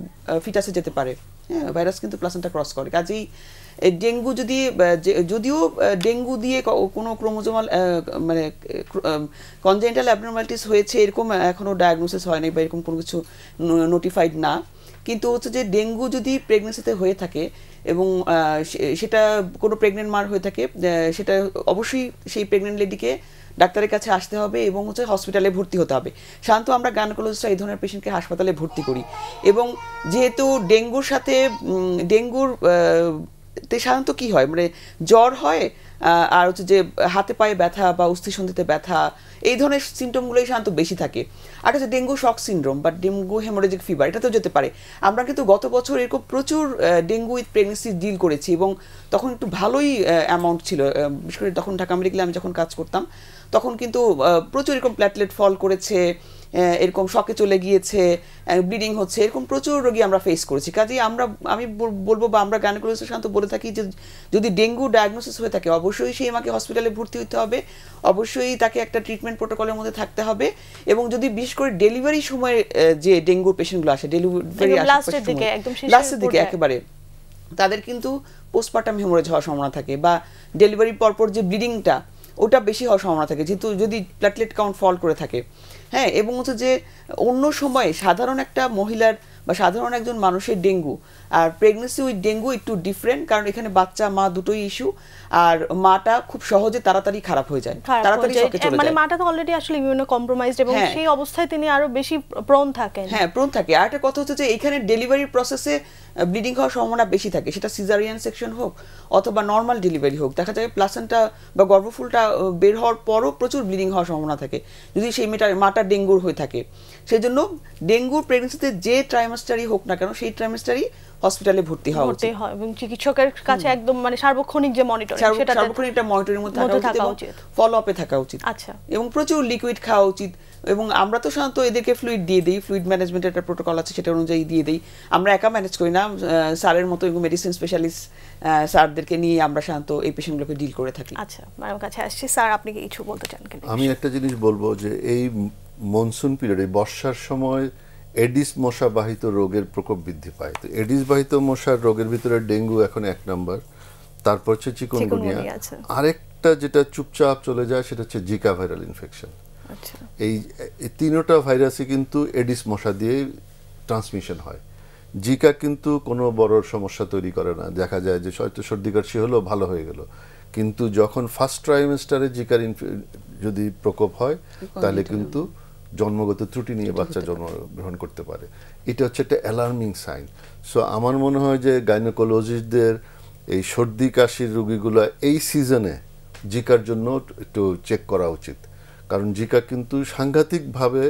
ফিটাসে যেতে পারে। হ্যাঁ, ভাইরাস কিন্তু প্লাসেন্টা ক্রস করে। কাজেই ডেঙ্গু যদিও ডেঙ্গু দিয়ে কোনো ক্রোমোজোমাল মানে কনজেনিটাল অ্যাবনরমালিটিস হয়েছে এরকম এখনো ডায়াগনোসিস হয়নি বা এরকম কোনো কিছু নোটিফাইড না, কিন্তু হচ্ছে যে ডেঙ্গু যদি প্রেগনেন্সিতে হয়ে থাকে এবং সেটা কোনো প্রেগনেন্ট মার হয়ে থাকে, সেটা অবশ্যই সেই প্রেগনেন্ট লেডিকে ডাক্তারের কাছে আসতে হবে এবং হচ্ছে হসপিটালে ভর্তি হতে হবে। সাধারণত আমরা গাইনোকোলজিস্টরা এই ধরনের পেশেন্টকে হাসপাতালে ভর্তি করি। এবং যেহেতু ডেঙ্গুর সাথে সাধারণত কি হয়, মানে জ্বর হয় আর হচ্ছে যে হাতে পায়ে ব্যথা বা অস্থিসন্ধিতে ব্যথা, এই ধরনের সিমটমগুলোই সাধারণত বেশি থাকে। আর হচ্ছে ডেঙ্গু শক সিনড্রোম বা ডেঙ্গু হেমোরেজিক ফিভার, এটাতেও যেতে পারে। আমরা কিন্তু গত বছর এরকম প্রচুর ডেঙ্গু উইথ প্রেগনেন্সি ডিল করেছি এবং তখন একটু ভালোই অ্যামাউন্ট ছিল। বিশেষ করে তখন ঢাকা মেডিকেলে আমি যখন কাজ করতাম তখন কিন্তু প্রচুর এরকম প্ল্যাটলেট ফল করেছে, এরকম শকে চলে গিয়েছে, ব্লিডিং হচ্ছে, এরকম প্রচুর রোগী আমরা ফেস করেছি। কাজেই আমি বলবো বা আমরা গাইনোকোলজিস্টরা সাধারণত বলে থাকি যে যদি ডেঙ্গু ডায়াগনোসিস হয়ে থাকে অবশ্যই সেই আমাকে হসপিটালে ভর্তি হতে হবে, অবশ্যই তাকে একটা ট্রিটমেন্ট প্রোটোকলের মধ্যে থাকতে হবে। এবং যদি বিশেষ করে ডেলিভারি সময় যে ডেঙ্গুর পেশেন্টগুলো আসে, ডেলিভারি লাস্টের দিকে একেবারে, তাদের কিন্তু পোস্টপার্টাম হেমোরেজ হওয়ার সম্ভাবনা থাকে বা ডেলিভারির পরপর যে ব্লিডিংটা ওটা বেশি হওয়ার সম্ভাবনা থাকে, যেহেতু যদি প্ল্যাটলেট কাউন্ট ফল করে থাকে। হ্যাঁ, এবং হচ্ছে যে অন্য সময়ে সাধারণ একটা মহিলার বা সাধারণ একজন মানুষের ডেঙ্গু আর প্রেগনেন্সি উইথ ডেঙ্গু একটু ডিফারেন্ট, কারণ এখানে বাচ্চা মা দুটোই ইস্যু, আর মাটা খুব সহজে তাড়াতাড়ি খারাপ হয়ে যায়, তাড়াতাড়ি শকে চলে যায়। মানে মাটা তো অলরেডি আসলে ইমিউনো কম্প্রোমাইজড এবং সেই অবস্থায় তিনি আরো বেশি প্রোন থাকেন। হ্যাঁ, প্রোন থাকে। আর একটা কথা হচ্ছে যে এখানে ডেলিভারির প্রসেসে ব্লিডিং হওয়ার সম্ভাবনা বেশি থাকে, সেটা সিজারিয়ান সেকশন হোক অথবা নর্মাল ডেলিভারি হোক। দেখা যায় প্লাসেন্টা বা গর্ভফুলটা বের হওয়ার পরও প্রচুর ব্লিডিং হওয়ার সম্ভাবনা থাকে যদি সেই মাটা ডেঙ্গুর হয়ে থাকে। সেই জন্য ডেঙ্গুর প্রেগনেন্সিতে যে ট্রাইমাস্টারই হোক না কেন সেই ট্রাইমাস্টারই হসপিটালে ভর্তি হওয়া উচিত এবং চিকিৎসকের কাছে একদম মানে সার্বক্ষণিক যে মনিটরিং, সেটা সার্বক্ষণিক একটা মনিটরিং মধ্যে থাকা উচিত, ফলো আপে থাকা উচিত। আচ্ছা, এবং প্রচুর লিকুইড খাওয়া উচিত। এবং আমরা তো সাধারণত এদেরকে ফ্লুইড দিয়ে দিই, ফ্লুইড ম্যানেজমেন্টের একটা প্রোটোকল আছে, সেটা অনুযায়ী দিয়ে দিই। আমরা একা ম্যানেজ করি না, স্যারের মতো মেডিসিন স্পেশালিস্ট স্যারদেরকে নিয়ে আমরা সাধারণত এই পেশেন্টগুলোকে ডিল করে থাকি। আচ্ছা, আমার কাছে আসছি স্যার, আপনি কি কিছু বলতে চান কিনা? আমি একটা জিনিস বলবো যে এই মনসুন পিরিয়ডে বর্ষার সময় এডিস মশা বাহিত রোগের প্রকোপ বৃদ্ধি পায়। তো এডিস বাহিত মশার রোগের ভিতরে ডেঙ্গু এখন 1 নম্বর, তারপর হচ্ছে চিকুনগুনিয়া, আরেকটা যেটা চুপচাপ চলে যায় সেটা হচ্ছে জিকা ভাইরাল ইনফেকশন। এই তিনটা ভাইরাসই কিন্তু এডিস মশা দিয়ে ট্রান্সমিশন হয়। জিকা কিন্তু কোনো বড় সমস্যা তৈরি করে না, দেখা যায় যে হয়তো সর্দি কাশি হলো ভালো হয়ে গেল, কিন্তু যখন ফার্স্ট ট্রাইমেস্টারে জিকার যদি প্রকোপ হয় তাহলে কিন্তু জন্মগত ত্রুটি নিয়ে বাচ্চা জন্মগ্রহণ করতে পারে। এটা হচ্ছে একটা অ্যালার্মিং সাইন। সো আমার মনে হয় যে গাইনোকোলজিস্টদের এই সর্দি কাশির রোগীগুলো এই সিজনে জিকার জন্য একটু চেক করা উচিত, কারণ জিকা কিন্তু সাংঘাতিকভাবে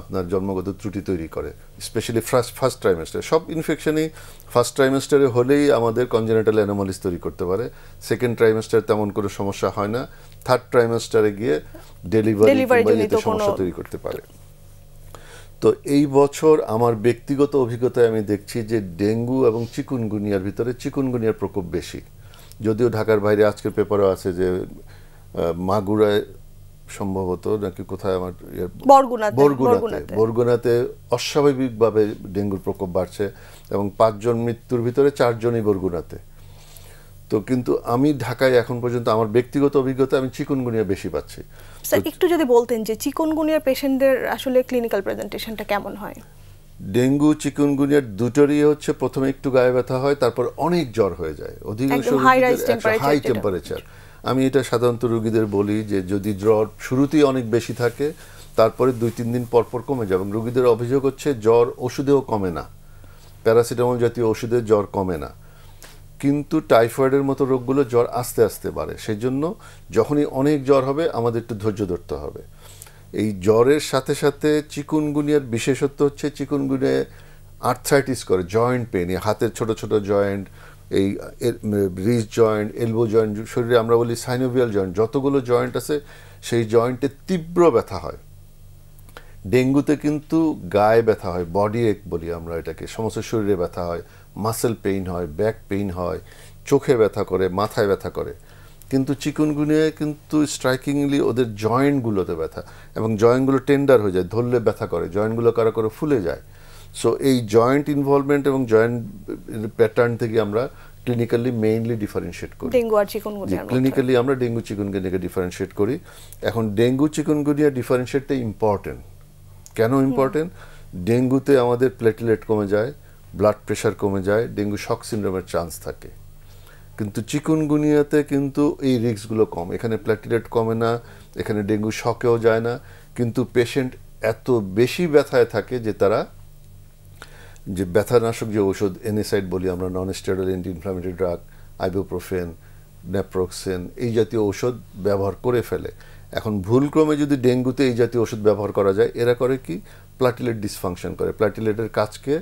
আপনার জন্মগত ত্রুটি তৈরি করে, স্পেশালি ফার্স্ট ট্রাইমেস্টারে। সব ইনফেকশনই ফার্স্ট ট্রাইমেস্টারে হলেই আমাদের কনজেনিটাল অ্যানোমালিস তৈরি করতে পারে, সেকেন্ড ট্রাইমেস্টারে তেমন কোনো সমস্যা হয় না, থার্ড ট্রাইমেস্টারে গিয়ে ডেলিভারিতে সমস্যা তৈরি করতে পারে। তো এই বছর আমার ব্যক্তিগত অভিজ্ঞতায় আমি দেখছি যে ডেঙ্গু এবং চিকুনগুনিয়ার ভিতরে চিকুনগুনিয়ার প্রকোপ বেশি। যদিও ঢাকার বাইরে আজকের পেপারও আছে যে মাগুরায় সম্ভবত নাকি কোথায় আমার বরগুনাতে অস্বাভাবিকভাবে ডেঙ্গুর প্রকোপ বাড়ছে এবং 5 জন মৃত্যুর ভিতরে 4 জনই বরগুনাতে। তো কিন্তু আমি ঢাকায় এখন পর্যন্ত আমার ব্যক্তিগত অভিজ্ঞতা আমি চিকুনগুনিয়া বেশি পাচ্ছি। স্যার, একটু যদি বলতেন যে চিকুনগুনিয়ার পেশেন্টদের আসলে ক্লিনিক্যাল প্রেজেন্টেশনটা কেমন হয়? ডেঙ্গু চিকুনগুনিয়ার দুটোরই হচ্ছে প্রথমে একটু গায়ে ব্যথা হয়, তারপর অনেক জ্বর হয়ে যায়, অধিকাংশ হাই টেম্পারেচার। আমি এটা সাধারণত রোগীদের বলি যে যদি জ্বর শুরুতেই অনেক বেশি থাকে তারপরে 2-3 দিন পরপর কমে যায়, এবং রোগীদের অভিযোগ হচ্ছে জ্বর ওষুধেও কমে না, প্যারাসিটামল জাতীয় ওষুধে জ্বর কমে না, কিন্তু টাইফয়েডের মতো রোগগুলো জ্বর আস্তে আস্তে বাড়ে। সেই জন্য যখনই অনেক জ্বর হবে আমাদের একটু ধৈর্য ধরতে হবে। এই জ্বরের সাথে সাথে চিকুনগুনিয়ার বিশেষত্ব হচ্ছে চিকুনগুনিয়ায় আর্থ্রাইটিস করে, জয়েন্ট পেন, হাতের ছোট ছোট জয়েন্ট, এই রিস্ট জয়েন্ট, এলবো জয়েন্ট, শরীরে আমরা বলি সাইনোভিয়াল জয়েন্ট, যতগুলো জয়েন্ট আছে সেই জয়েন্টে তীব্র ব্যথা হয়। ডেঙ্গুতে কিন্তু গায়ে ব্যথা হয়, বডি এক বলি আমরা এটাকে, সমস্ত শরীরে ব্যথা হয়, মাসেল পেইন হয়, ব্যাক পেইন হয়, চোখে ব্যথা করে, মাথায় ব্যথা করে। কিন্তু চিকুনগুনিয়ায় কিন্তু স্ট্রাইকিংলি ওদের জয়েন্টগুলোতে ব্যথা, এবং জয়েন্টগুলো টেন্ডার হয়ে যায়, ধরলে ব্যথা করে, জয়েন্টগুলো কারো কারো ফুলে যায়। সো এই জয়েন্ট ইনভলভমেন্ট এবং জয়েন্ট প্যাটার্ন থেকে আমরা ক্লিনিক্যালি মেইনলি ডিফারেন্সিয়েট করি। ডেঙ্গু আর চিকুনগুনিয়া ক্লিনিক্যালি আমরা ডেঙ্গু চিকুনগুনিয়াকে ডিফারেন্সিয়েট করি। এখন ডেঙ্গু চিকুনগুনিয়া ডিফারেন্সিয়েটটা ইম্পর্টেন্ট। কেন ইম্পর্টেন্ট? ডেঙ্গুতে আমাদের প্লেটলেট কমে যায়, ব্লাড প্রেশার কমে যায়, ডেঙ্গু শক সিনড্রোমের চান্স থাকে। কিন্তু চিকুনগুনিয়াতে কিন্তু এই রিস্কগুলো কম, এখানে প্লেটলেট কমে না, এখানে ডেঙ্গু শকেও যায় না, কিন্তু পেশেন্ট এত বেশি ব্যথায় থাকে যে তারা যে ব্যথানাশক যে ঔষধ এনএসাইড বলি আমরা, নন steroid anti inflammatory drug, ibuprofen, naproxen, এই জাতীয় ঔষধ ব্যবহার করে ফেলে। এখন ভুলক্রমে যদি ডেঙ্গুতে এই জাতীয় ওষুধ ব্যবহার করা যায়, এরা করে কি প্লাটিলেট ডিসফাংশন করে, প্লাটিলেটের কাজকে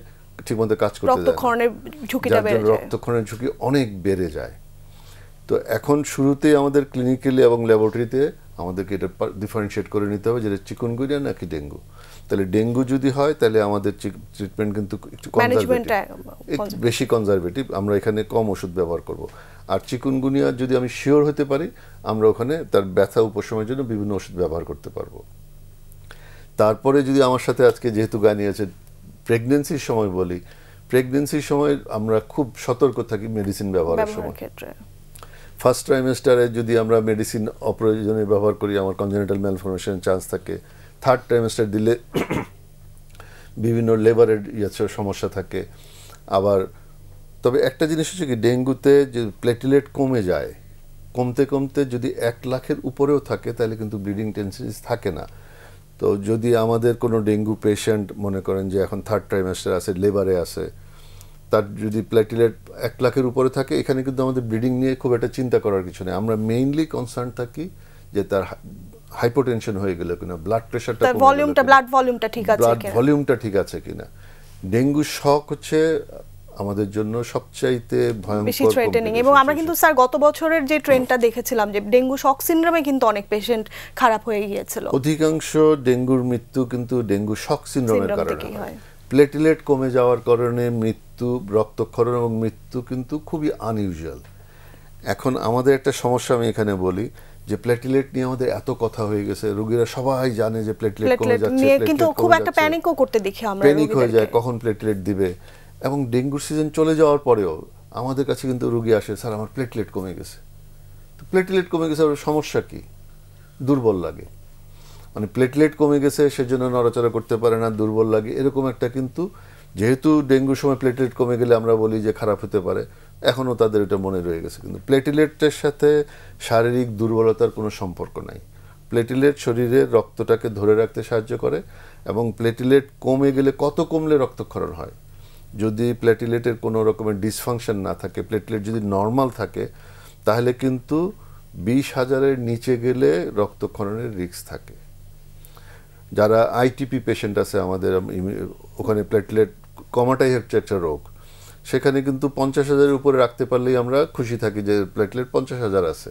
ঠিকমতো কাজ করতে দেয় না, রক্তক্ষরণের ঝুঁকি অনেক বেড়ে যায়। তো এখন শুরুতেই আমাদের ক্লিনিক্যালি এবং ল্যাবরেটরিতে আমাদেরকে এটা ডিফারেন্সিয়েট করে নিতে হবে যে চিকুনগুনিয়া নাকি ডেঙ্গু। তাহলে ডেঙ্গু যদি হয় তাহলে আমাদের ট্রিটমেন্ট কিন্তু একটু বেশি কনজারভেটিভ, আমরা এখানে কম ওষুধ ব্যবহার করব। আর চিকুনগুনিয়া যদি আমি শিওর হতে পারি, আমরা ওখানে তার ব্যথা উপশমের জন্য বিভিন্ন ওষুধ ব্যবহার করতে পারবো। তারপরে যদি আমার সাথে আজকে যেহেতু গানি আছে, প্রেগনেন্সির সময় বলি, প্রেগনেন্সির সময় আমরা খুব সতর্ক থাকি মেডিসিন ব্যবহারের সময়। ফার্স্ট ট্রাইমেস্টারে যদি আমরা মেডিসিন অপ্রয়োজনে ব্যবহার করি, আমার কনজেনিটাল ম্যালফরমেশনের চান্স থাকে। থার্ড ট্রাইমেস্টার দিলে বিভিন্ন লেবারের সমস্যা থাকে। আবার তবে একটা জিনিস হচ্ছে কি, ডেঙ্গুতে যে প্লেটলেট কমে যায়, কমতে কমতে যদি 1 লাখের উপরেও থাকে তাহলে কিন্তু ব্লিডিং টেন্ডেন্সি থাকে না। তো যদি আমাদের কোনো ডেঙ্গু পেশেন্ট মনে করেন যে এখন থার্ড ট্রাইমেস্টার আছে, লেবারে আছে, তার যদি প্লেটলেট 1 লাখের উপরে থাকে, এখানে কিন্তু আমাদের ব্লিডিং নিয়ে খুব একটা চিন্তা করার কিছু নেই। আমরা মেইনলি কনসার্ন থাকি যে তার হাইপোটেনশন হয়ে গেল কিনা, ব্লাড প্রেশারটা, ব্লাড ভলিউমটা ঠিক আছে কিনা, ব্লাড ভলিউমটা ঠিক আছে কিনা। ডেঙ্গু শক হচ্ছে আমাদের জন্য সবচাইতে ভয়ঙ্কর থ্রেটেনিং। এবং আমরা কিন্তু স্যার গত বছরের যে ট্রেন্ডটা দেখেছিলাম যে ডেঙ্গু শক সিনড্রোমে কিন্তু অনেক পেশেন্ট খারাপ হয়ে গিয়েছিল। অধিকাংশ ডেঙ্গুর মৃত্যু কিন্তু ডেঙ্গু শক সিনড্রোমের কারণে হয়। প্লেটলেট কমে যাওয়ার কারণে মৃত্যু, রক্তক্ষরণ এবং মৃত্যু কিন্তু খুবই আনইউজুয়াল। এখন আমাদের একটা সমস্যা আমি এখানে বলি যে প্লেটলেট নিয়ে আমাদের এত কথা হয়ে গেছে, রোগীরা সবাই জানে যে প্লেটলেট কমে যাচ্ছে, কিন্তু খুব একটা প্যানিকও করতে দেখি আমরা, প্যানিক হয়ে যায় কখন প্লেটলেট দিবে। এবং ডেঙ্গুর সিজন চলে যাওয়ার পরেও আমাদের কাছে কিন্তু রোগী আসে, স্যার আমার প্লেটলেট কমে গেছে। তো প্লেটলেট কমে গেছে, ওর সমস্যা কি? দুর্বল লাগে, মানে প্লেটলেট কমে গেছে সেজন্য নড়াচড়া করতে পারে না, দুর্বল লাগে, এরকম একটা। কিন্তু যেহেতু ডেঙ্গুর সময় প্লেটলেট কমে গেলে আমরা বলি যে খারাপ হতে পারে, এখনও তাদের এটা মনে রয়ে গেছে। কিন্তু প্লেটলেটের সাথে শারীরিক দুর্বলতার কোনো সম্পর্ক নাই। প্লেটলেট শরীরের রক্তটাকে ধরে রাখতে সাহায্য করে, এবং প্লেটলেট কমে গেলে, কত কমলে রক্তক্ষরণ হয়, যদি প্লেটলেটের কোনো রকমের ডিসফাংশন না থাকে, প্লেটলেট যদি নর্মাল থাকে, তাহলে কিন্তু 20,000-এর নিচে গেলে রক্তক্ষরণের রিস্ক থাকে। যারা আইটিপি পেশেন্ট আছে আমাদের, ওখানে প্লেটলেট কমাটাই হচ্ছে একটা রোগ, সেখানে কিন্তু 50,000-এর উপরে রাখতে পারলেই আমরা খুশি থাকি যে প্লেটলেট 50,000 আছে।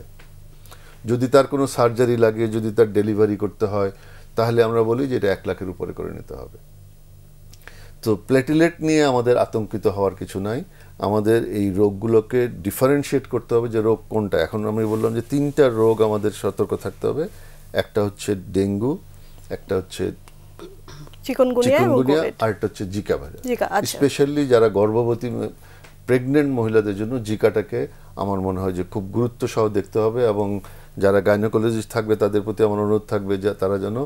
যদি তার কোনো সার্জারি লাগে, যদি তার ডেলিভারি করতে হয়, তাহলে আমরা বলি যে এটা 1 লাখের উপরে করে নিতে হবে। তো প্লেটলেট নিয়ে আমাদের আতঙ্কিত হওয়ার কিছু নাই। আমাদের এই রোগগুলোকে ডিফারেন্সিয়েট করতে হবে যে রোগ কোনটা। এখন আমি বললাম যে 3টা রোগ আমাদের সতর্ক থাকতে হবে। একটা হচ্ছে ডেঙ্গু, একটা হচ্ছে চিকুনগুনিয়া, আর একটা হচ্ছে জিকা ভাইরাস। স্পেশালি যারা গর্ভবতী প্রেগনেন্ট মহিলাদের জন্য জিকাটাকে আমার মনে হয় যে খুব গুরুত্ব সহ দেখতে হবে। এবং যারা গাইনোকোলজিস্ট থাকবে তাদের প্রতি আমার অনুরোধ থাকবে যে তারা যেন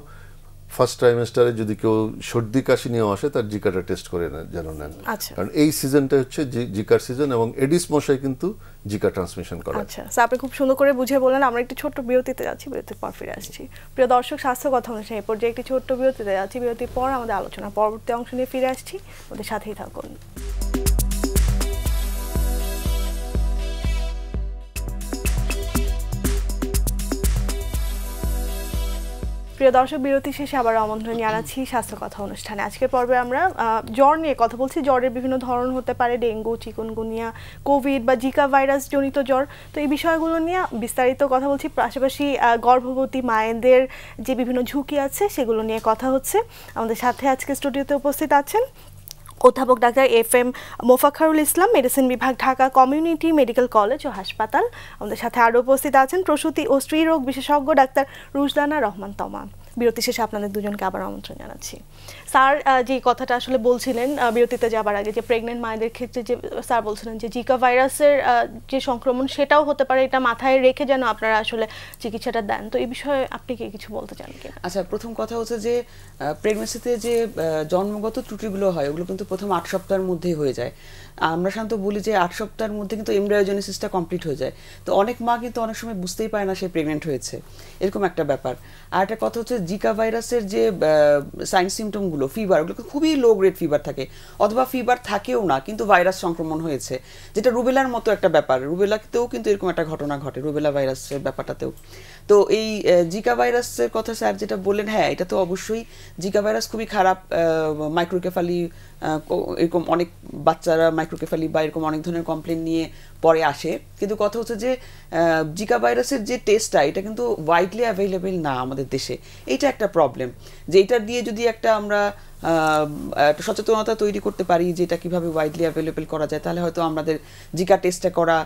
ফার্স্ট ট্রাইমেস্টারে যদি কেউ সর্দি কাশি নিয়ে আসে, তার জিকাটা টেস্ট করে যেন নেন। কারণ এই সিজনটা হচ্ছে জিকার সিজন, এবং এডিস মশাই কিন্তু জিকা ট্রান্সমিশন করে। আচ্ছা, আপনি খুব সুন্দর করে বুঝিয়ে বললেন। আমরা একটু ছোট্ট বিরতিতে যাচ্ছি, বিরতির পর ফিরে আসছি। প্রিয় দর্শক, স্বাস্থ্য কথা অনুষ্ঠানে এই পর্যায়ে একটি ছোট্ট বিরতিতে যাচ্ছি। বিরতির পর আমাদের আলোচনা পরবর্তী অংশ নিয়ে ফিরে আসছি, ওদের সাথেই থাকুন। প্রিয় দর্শক, বিরতি শেষে আবার আমন্ত্রণ জানাচ্ছি স্বাস্থ্য কথা অনুষ্ঠানে। আজকের পর্বে আমরা জ্বর নিয়ে কথা বলছি। জ্বরের বিভিন্ন ধরন হতে পারে, ডেঙ্গু, চিকুনগুনিয়া, কোভিড বা জিকা ভাইরাস জনিত জ্বর। তো এই বিষয়গুলো নিয়ে বিস্তারিত কথা বলছি। পাশাপাশি গর্ভবতী মায়েদের যে বিভিন্ন ঝুঁকি আছে সেগুলো নিয়ে কথা হচ্ছে। আমাদের সাথে আজকে স্টুডিওতে উপস্থিত আছেন অধ্যাপক ডাক্তার FM মোফাক্খারুল ইসলাম, মেডিসিন বিভাগ, ঢাকা কমিউনিটি মেডিকেল কলেজ ও হাসপাতাল। আমাদের সাথে আরও উপস্থিত আছেন প্রসূতি ও স্ত্রীরোগ বিশেষজ্ঞ ডাক্তার রুশদানা রহমান তমা। বিরতি শেষে আপনাদের দুজনকে আবার আমন্ত্রণ জানাচ্ছি। স্যার যে কথাটা আসলে বলছিলেন বিরতিতে যাবার আগে, যে প্রেগনেন্ট মায়েদের ক্ষেত্রে যে স্যার বলছিলেন যে জিকা ভাইরাসের যে সংক্রমণ সেটাও হতে পারে, এটা মাথায় রেখে যেন আপনারা আসলে চিকিৎসাটা দেন। তো এই বিষয়ে আপনি কি কিছু বলতে চান কিনা? আচ্ছা, প্রথম কথা হচ্ছে যে প্রেগনেন্সিতে যে জন্মগত ত্রুটিগুলো হয় ওগুলো কিন্তু প্রথম 8 সপ্তাহের মধ্যেই হয়ে যায়। আমরা সাধারণত বলি যে 8 সপ্তাহের মধ্যে কিন্তু এমব্রায়োজেনেসিসটা কমপ্লিট হয়ে যায়। তো অনেক মা কিন্তু অনেক সময় বুঝতেই পারে না সে প্রেগনেন্ট হয়েছে, এরকম একটা ব্যাপার। আর একটা কথা হচ্ছে জিকা ভাইরাসের যে সাইন সিমটমগুলো, ফিভার, ওগুলো খুবই লো গ্রেড ফিভার থাকে, অথবা ফিভার থাকেও না কিন্তু ভাইরাস সংক্রমণ হয়েছে, যেটা রুবেলার মতো একটা ব্যাপার। রুবেলাতেও কিন্তু এরকম একটা ঘটনা ঘটে, রুবেলা ভাইরাসের ব্যাপারটাতেও। তো এই জিকা ভাইরাসের কথা স্যার যেটা বললেন, হ্যাঁ এটা তো অবশ্যই, জিকা ভাইরাস খুবই খারাপ। মাইক্রোকেফালি, এরকম অনেক বাচ্চারা মাইক্রোকেফালি বা এরকম অনেক ধরনের কমপ্লেন নিয়ে পরে আসে। কিন্তু কথা হচ্ছে যে জিকা ভাইরাসের যে টেস্টটা, এটা কিন্তু ওয়াইডলি অ্যাভেলেবেল না আমাদের দেশে। এইটা একটা প্রবলেম, যে এটা দিয়ে যদি একটা আমরা একটা সচেতনতা তৈরি করতে পারি যে এটা কিভাবে ওয়াইডলি অ্যাভেলেবেল করা যায়, তাহলে হয়তো আমাদের জিকা টেস্টটা করা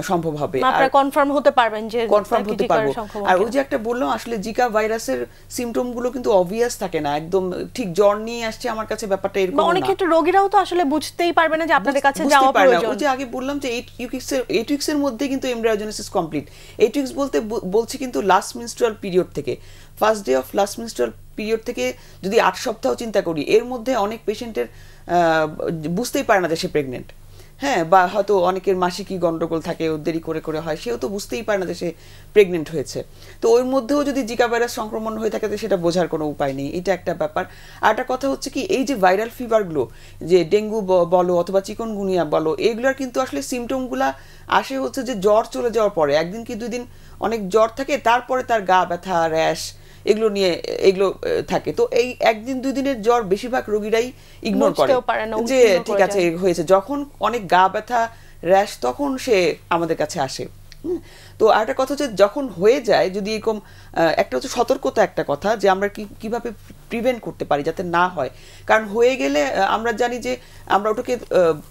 সম্ভব হবে, আপনারা কনফার্ম হতে পারবেন যে কনফার্ম হতে পারবো। আর ওই যে একটা বললাম, আসলে জিকা ভাইরাসের সিমটম গুলো কিন্তু অবভিয়াস থাকে না, একদম ঠিক জ্বর নিয়ে আসছে আমার কাছে, ব্যাপারটা এরকম না। অনেক ক্ষেত্রে রোগীরাও তো আসলে বুঝতেই পারবে না যে আপনাদের কাছে যাওয়া প্রয়োজন। ওই যে আগে বললাম যে 8 উইকসের মধ্যে কিন্তু এমব্রায়োজেনেসিস কমপ্লিট। 8 উইকস বলছি কিন্তু লাস্ট মেনস্ট্রুয়াল পিরিয়ড থেকে, first day of last menstrual period থেকে যদি 8 সপ্তাহ চিন্তা করি, এর মধ্যে অনেক পেশেন্টের বুঝতেই পারে না যে সে প্রেগনেন্ট। হ্যাঁ, বা হয়তো অনেকের মাসিকই গন্ডগোল থাকে, দেরি করে করে হয়, সেও তো বুঝতেই পারে না যে সে প্রেগনেন্ট হয়েছে। তো ওর মধ্যেও যদি জিকা ভাইরাস সংক্রমণ হয়ে থাকে, সেটা বোঝার কোনো উপায় নেই, এটা একটা ব্যাপার। আর একটা কথা হচ্ছে কি, এই যে ভাইরাল ফিভারগুলো, যে ডেঙ্গু বলো অথবা চিকনগুনিয়া বলো, এগুলোর কিন্তু আসলে সিমটমগুলা আসে হচ্ছে যে জ্বর চলে যাওয়ার পরে, একদিন কি 2 দিন অনেক জ্বর থাকে, তারপরে তার গা ব্যথা, র্যাশ, এগুলো থাকে। তো এই 1-2 দিনের জ্বর বেশিরভাগ রোগীরাই ইগনোর করে যে ঠিক আছে হয়েছে। যখন অনেক গা ব্যথা, র্যাশ, তখন সে আমাদের কাছে আসে। তো আরেকটা কথা হচ্ছে, যখন হয়ে যায়, যদি এরকম একটা হচ্ছে সতর্কতা, একটা কথা যে আমরা কিভাবে প্রিভেন্ট করতে পারি যাতে না হয়। কারণ হয়ে গেলে আমরা জানি যে আমরা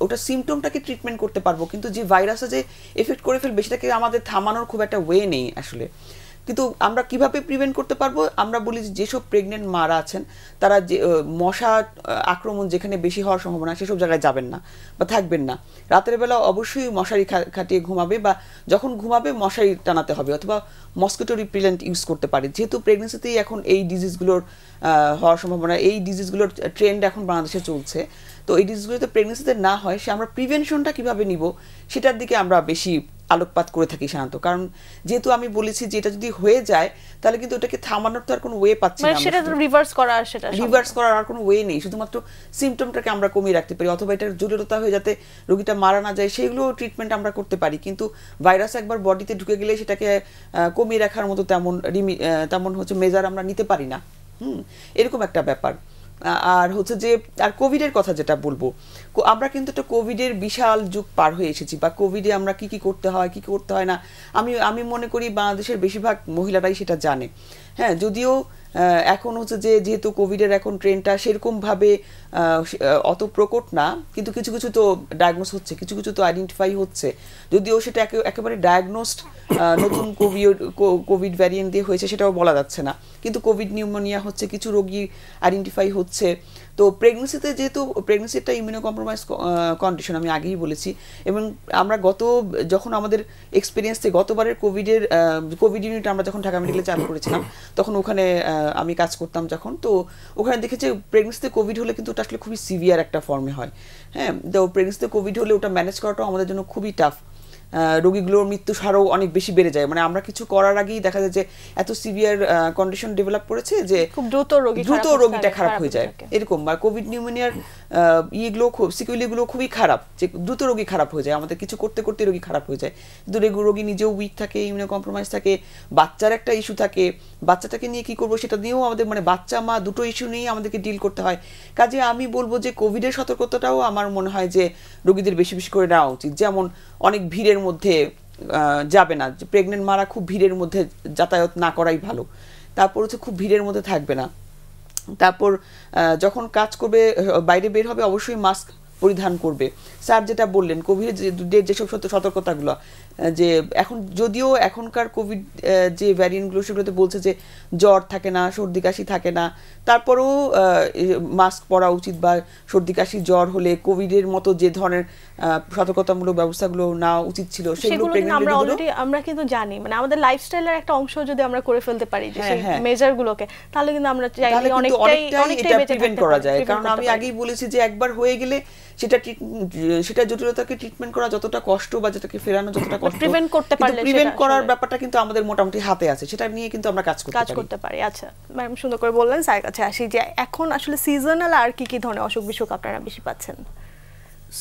ওটা সিমটমটাকে ট্রিটমেন্ট করতে পারবো, কিন্তু যে ভাইরাসে যে এফেক্ট করে ফেলবে সেটাকে আমাদের থামানোর খুব একটা ওয়ে নেই আসলে। কিন্তু আমরা কিভাবে প্রিভেন্ট করতে পারবো, আমরা বলি যেসব প্রেগনেন্ট মারা আছেন তারা যে মশা আক্রমণ যেখানে বেশি হওয়ার সম্ভাবনা, সেসব জায়গায় যাবেন না বা থাকবেন না। রাতের বেলা অবশ্যই মশারি খাটিয়ে ঘুমাবে, বা যখন ঘুমাবে মশারি টানাতে হবে, অথবা মসকিটো রিপেলেন্ট ইউজ করতে পারে। যেহেতু প্রেগনেন্সিতেই এখন এই ডিজিজগুলোর হওয়ার সম্ভাবনা, এই ডিজিজগুলোর ট্রেন্ড এখন বাংলাদেশে চলছে, তো এই ডিজিজগুলোতে প্রেগনেন্সিতে না হয়, সে আমরা প্রিভেনশনটা কিভাবে নিব সেটার দিকে আমরা বেশি আলোকপাত করে থাকি সাধারণত। কারণ যেহেতু আমি বলেছি যে এটা যদি হয়ে যায়, তাহলে কিন্তু ওটাকে থামানোর তো আর কোনো ওয়ে পাচ্ছি না, সেটা রিভার্স করার আর কোনো ওয়ে নেই। শুধুমাত্র সিমটমটাকে আমরা কমিয়ে রাখতে পারি, অথবা এটার জটিলতা হয়ে যাতে রোগীটা মারা না যায়, সেগুলো ট্রিটমেন্ট আমরা করতে পারি। কিন্তু ভাইরাস একবার বডিতে ঢুকে গেলে সেটাকে কমিয়ে রাখার মতো তেমন হচ্ছে মেজার আমরা নিতে পারি না। এরকম একটা ব্যাপার। আর হচ্ছে যে আর কোভিডের কথা যেটা বলবো, আমরা কিন্তু একটা কোভিডের বিশাল যুগ পার হয়ে এসেছি, বা কোভিডে আমরা কি কি করতে হয় কি করতে হয় না, আমি মনে করি বাংলাদেশের বেশিরভাগ মহিলারাই সেটা জানে। হ্যাঁ, যদিও এখন হচ্ছে যে যেহেতু কোভিডের এখন ট্রেন্ডটা সেরকমভাবে অত প্রকট না, কিন্তু কিছু কিছু তো ডায়াগনোস হচ্ছে, কিছু কিছু তো আইডেন্টিফাই হচ্ছে, যদিও সেটা একেবারে ডায়াগনোসড নতুন কোভিড ভ্যারিয়েন্ট দিয়ে হয়েছে সেটাও বলা যাচ্ছে না, কিন্তু কোভিড নিউমোনিয়া হচ্ছে, কিছু রোগী আইডেন্টিফাই হচ্ছে। তো প্রেগনেন্সিতে যেহেতু প্রেগনেন্সি একটা ইমিউনো কম্প্রোমাইজ কন্ডিশন, আমি আগেই বলেছি, এবং আমরা যখন আমাদের এক্সপিরিয়েন্সে গতবারের কোভিড ইউনিট আমরা যখন ঢাকা মেডিকেলে চালু করেছিলাম, তখন ওখানে আমি কাজ করতাম যখন, তো ওখানে দেখেছি প্রেগনেন্সিতে কোভিড হলে কিন্তু ওটা আসলে খুবই সিভিয়ার একটা ফর্মে হয়। হ্যাঁ, তো প্রেগনেন্সিতে কোভিড হলে ওটা ম্যানেজ করাটাও আমাদের জন্য খুবই টাফ। রোগীগুলোর মৃত্যুর হারও অনেক বেশি বেড়ে যায়, মানে আমরা কিছু করার আগেই দেখা যায় যে এত সিভিয়ার কন্ডিশন ডেভেলপ করেছে যে খুব দ্রুত রোগীটা খারাপ হয়ে যায়, এরকম। বা কোভিড নিউমোনিয়ার সিকুয়েলগুলো খুবই খারাপ, যে দ্রুত রোগী খারাপ হয়ে যায়, আমাদের কিছু করতে করতে রোগী খারাপ হয়ে যায়। কিন্তু রোগী নিজেও উইক থাকে, ইমিউনো কম্প্রোমাইজ থাকে, বাচ্চার একটা ইস্যু থাকে, বাচ্চাটাকে নিয়ে কি করবো সেটা নিয়েও আমাদের, মানে বাচ্চা মা দুটো ইস্যু নিয়েই আমাদেরকে ডিল করতে হয়। কাজে আমি বলবো যে কোভিডের সতর্কতাটাও আমার মনে হয় যে রোগীদের বেশি বেশি করে নেওয়া উচিত। যেমন অনেক ভিড়ের মধ্যে যাবে না, প্রেগনেন্ট মারা খুব ভিড়ের মধ্যে যাতায়াত না করাই ভালো। তারপর হচ্ছে খুব ভিড়ের মধ্যে থাকবে না, তারপর যখন কাজ করবে, বাইরে বের হবে, অবশ্যই মাস্ক পরিধান করবে। স্যার যেটা বললেন কোভিডের যেসব সতর্কতাগুলো, যে এখন যদিও এখনকার কোভিড যে ভ্যারিয়েন্টগুলো সেগুলোতে বলছে যে জ্বর থাকে না, সর্দি কাশি থাকে না, তারপরেও মাস্ক পরা উচিত, বা সর্দি কাশি জ্বর হলে কোভিডের মতো যে ধরনের সতর্কতামূলক ব্যবস্থাগুলো নেওয়া উচিত ছিল সেগুলো আমরা কিন্তু জানি, মানে আমাদের লাইফস্টাইলের একটা অংশ যদি আমরা করে ফেলতে পারি যে সেই মেজারগুলোকে, তাহলে কিন্তু আমরা চাইলে অনেকটাই প্রিভেন্ট করা যায়। কারণ আমি আগেই বলেছি যে একবার হয়ে গেলে সেটা জটিলতাকে ট্রিটমেন্ট করা যতটা কষ্ট, বা যেটাকে ফেরানো যতটা কষ্ট, প্রিভেন্ট করতে পারলে প্রিভেন্ট করার ব্যাপারটা কিন্তু আমাদের মোটামুটি হাতে আছে, সেটা নিয়ে কিন্তু আমরা কাজ করতে পারি। আচ্ছা ম্যাম, সুন্দর করে বললেন। স্যার কাছে আসি, যে এখন আসলে সিজনাল আর কি ধরনের অসুখ বিসুখ আপনারা বেশি পাচ্ছেন?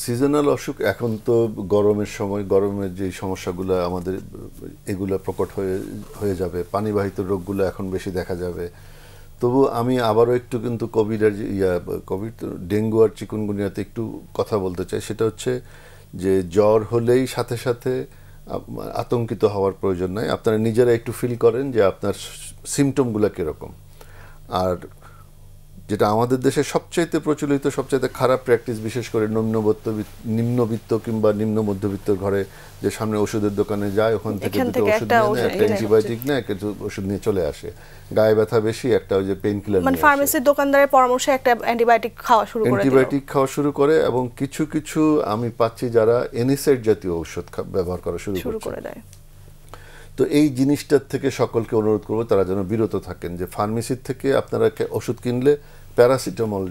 সিজনাল অসুখ এখন তো গরমের সময়, গরমের যে সমস্যাগুলো আমাদের এগুলো প্রকট হয়ে যাবে, পানিবাহিত রোগগুলো এখন বেশি দেখা যাবে। তবু আমি আবারও একটু কিন্তু কোভিড ডেঙ্গু আর চিকুনগুনিয়াতে একটু কথা বলতে চাই। সেটা হচ্ছে যে জ্বর হলেই সাথে সাথে আতঙ্কিত হওয়ার প্রয়োজন নাই। আপনারা নিজেরা একটু ফিল করেন যে আপনার সিমটমগুলো কীরকম। আর যেটা আমাদের দেশে সবচাইতে প্রচলিত, সবচাইতে খারাপ প্র্যাকটিস, বিশেষ করে নিম্নবিত্ত কিংবা নিম্ন মধ্যবিত্ত ঘরে, যে সামনে ওষুধের দোকানে যায়, ওখান থেকে দুটো ওষুধ নিয়ে একটা অ্যান্টিবায়োটিক নেয়, কিছু ওষুধ নিয়ে চলে আসে। গায়ে ব্যথা বেশি, একটা ওই যে পেইন কিলার, মানে ফার্মেসির দোকানদারের পরামর্শে একটা অ্যান্টিবায়োটিক খাওয়া শুরু করে। এবং কিছু কিছু আমি পাচ্ছি যারা এনিসেড জাতীয় ঔষধ ব্যবহার করা শুরু করে দেয়। তো এই জিনিসটার থেকে সকলকে অনুরোধ করবো তারা যেন বিরত থাকেন। যে ফার্মেসির থেকে আপনারা ওষুধ কিনলে প্যারাসিটামল,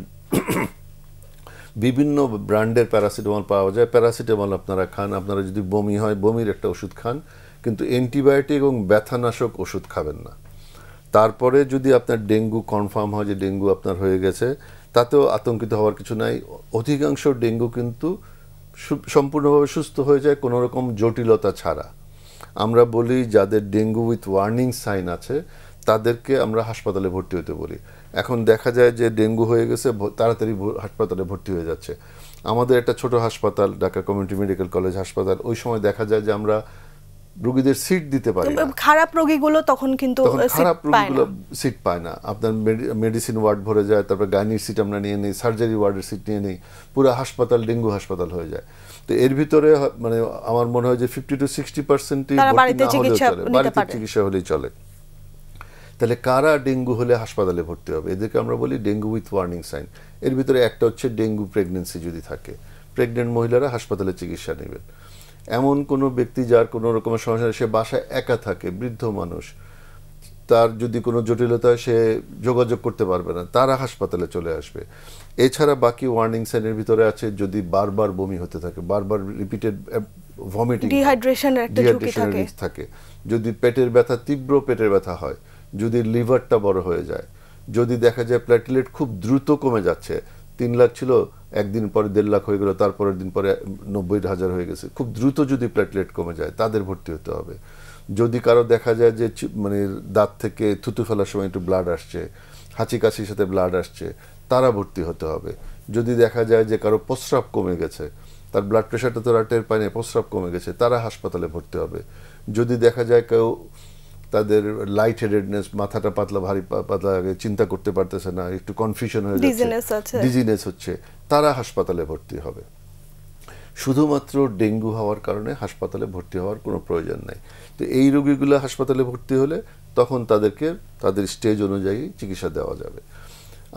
বিভিন্ন ব্র্যান্ডের প্যারাসিটামল পাওয়া যায়, প্যারাসিটামল আপনারা খান। আপনারা যদি বমি হয়, বমির একটা ওষুধ খান, কিন্তু অ্যান্টিবায়োটিক এবং ব্যথানাশক ওষুধ খাবেন না। তারপরে যদি আপনার ডেঙ্গু কনফার্ম হয় যে ডেঙ্গু আপনার হয়ে গেছে, তাতেও আতঙ্কিত হওয়ার কিছু নাই। অধিকাংশ ডেঙ্গু কিন্তু সম্পূর্ণভাবে সুস্থ হয়ে যায় কোনো রকম জটিলতা ছাড়া। আমরা বলি যাদের ডেঙ্গু উইথ ওয়ার্নিং সাইন আছে তাদেরকে আমরা হাসপাতালে ভর্তি হতে বলি। এখন দেখা যায় যে ডেঙ্গু হয়ে গেছে, তাড়াতাড়ি হাসপাতালে ভর্তি হয়ে যাচ্ছে। আমাদের একটা ছোট হাসপাতাল, ঢাকা কমিউনিটি মেডিকেল কলেজ হাসপাতাল, ওই সময় দেখা যায় যে আমরা রোগীদের সিট দিতে পারি না। খারাপ রোগীগুলো তখন সিট পায় না। আপনার মেডিসিন ওয়ার্ড ভরে যায়, তারপর গাইনির সিট আমরা নিয়ে নিই, সার্জারি ওয়ার্ডের সিট নিয়ে নিই, পুরো হাসপাতাল ডেঙ্গু হাসপাতাল হয়ে যায়। তো এর ভিতরে মানে আমার মনে হয় যে 50 to 60% বাড়িতে চিকিৎসা হলেই চলে। তাহলে কারা ডেঙ্গু হলে হাসপাতালে ভর্তি হবে? এদেরকে আমরা বলি ডেঙ্গু উইথ ওয়ার্নিং সাইন। এর ভিতরে একটা হচ্ছে ডেঙ্গু প্রেগনেন্সি যদি থাকে, প্রেগনেন্ট মহিলারা হাসপাতালে চিকিৎসা নেবেন। এমন কোনো ব্যক্তি যার কোনো রকমের সমস্যা, সে বাসায় একা থাকে, বৃদ্ধ মানুষ, তার যদি কোনো জটিলতা হয় সে যোগাযোগ করতে পারবে না, তারা হাসপাতালে চলে আসবে। এছাড়া বাকি ওয়ার্নিং সাইনের ভিতরে আছে যদি বারবার বমি হতে থাকে, বারবার রিপিটেড ভমিটিং, ডিহাইড্রেশনের একটা ঝুঁকি থাকে, যদি পেটের ব্যথা, তীব্র পেটের ব্যথা হয়, যদি লিভারটা বড় হয়ে যায়, যদি দেখা যায় প্ল্যাটলেট খুব দ্রুত কমে যাচ্ছে, 3 লাখ ছিল একদিন পরে 1.5 লাখ হয়ে গেল, তারপরের দিন পরে 90,000 হয়ে গেছে, খুব দ্রুত যদি প্ল্যাটলেট কমে যায় তাদের ভর্তি হতে হবে। যদি কারো দেখা যায় যে মানে দাঁত থেকে থুতু ফেলার সময় একটু ব্লাড আসছে, হাঁচি কাশির সাথে ব্লাড আসছে, তারা ভর্তি হতে হবে। যদি দেখা যায় যে কারো প্রস্রাব কমে গেছে, তার ব্লাড প্রেশারটা তো টের পায় না, প্রস্রাব কমে গেছে, তারা হাসপাতালে ভর্তি হবে। যদি দেখা যায় কেউ তাদের লাইট হেডেডনেস, মাথাটা পাতলা, ভারী পাতলা, চিন্তা করতে পারতেছে না, একটু কনফিউশন হয়ে যাচ্ছে, ডিজিনেস হচ্ছে, তারা হাসপাতালে ভর্তি হবে। শুধুমাত্র ডেঙ্গু হওয়ার কারণে হাসপাতালে ভর্তি হওয়ার কোনো প্রয়োজন নাই। তো এই রোগীগুলো হাসপাতালে ভর্তি হলে তখন তাদেরকে তাদের স্টেজ অনুযায়ী চিকিৎসা দেওয়া যাবে।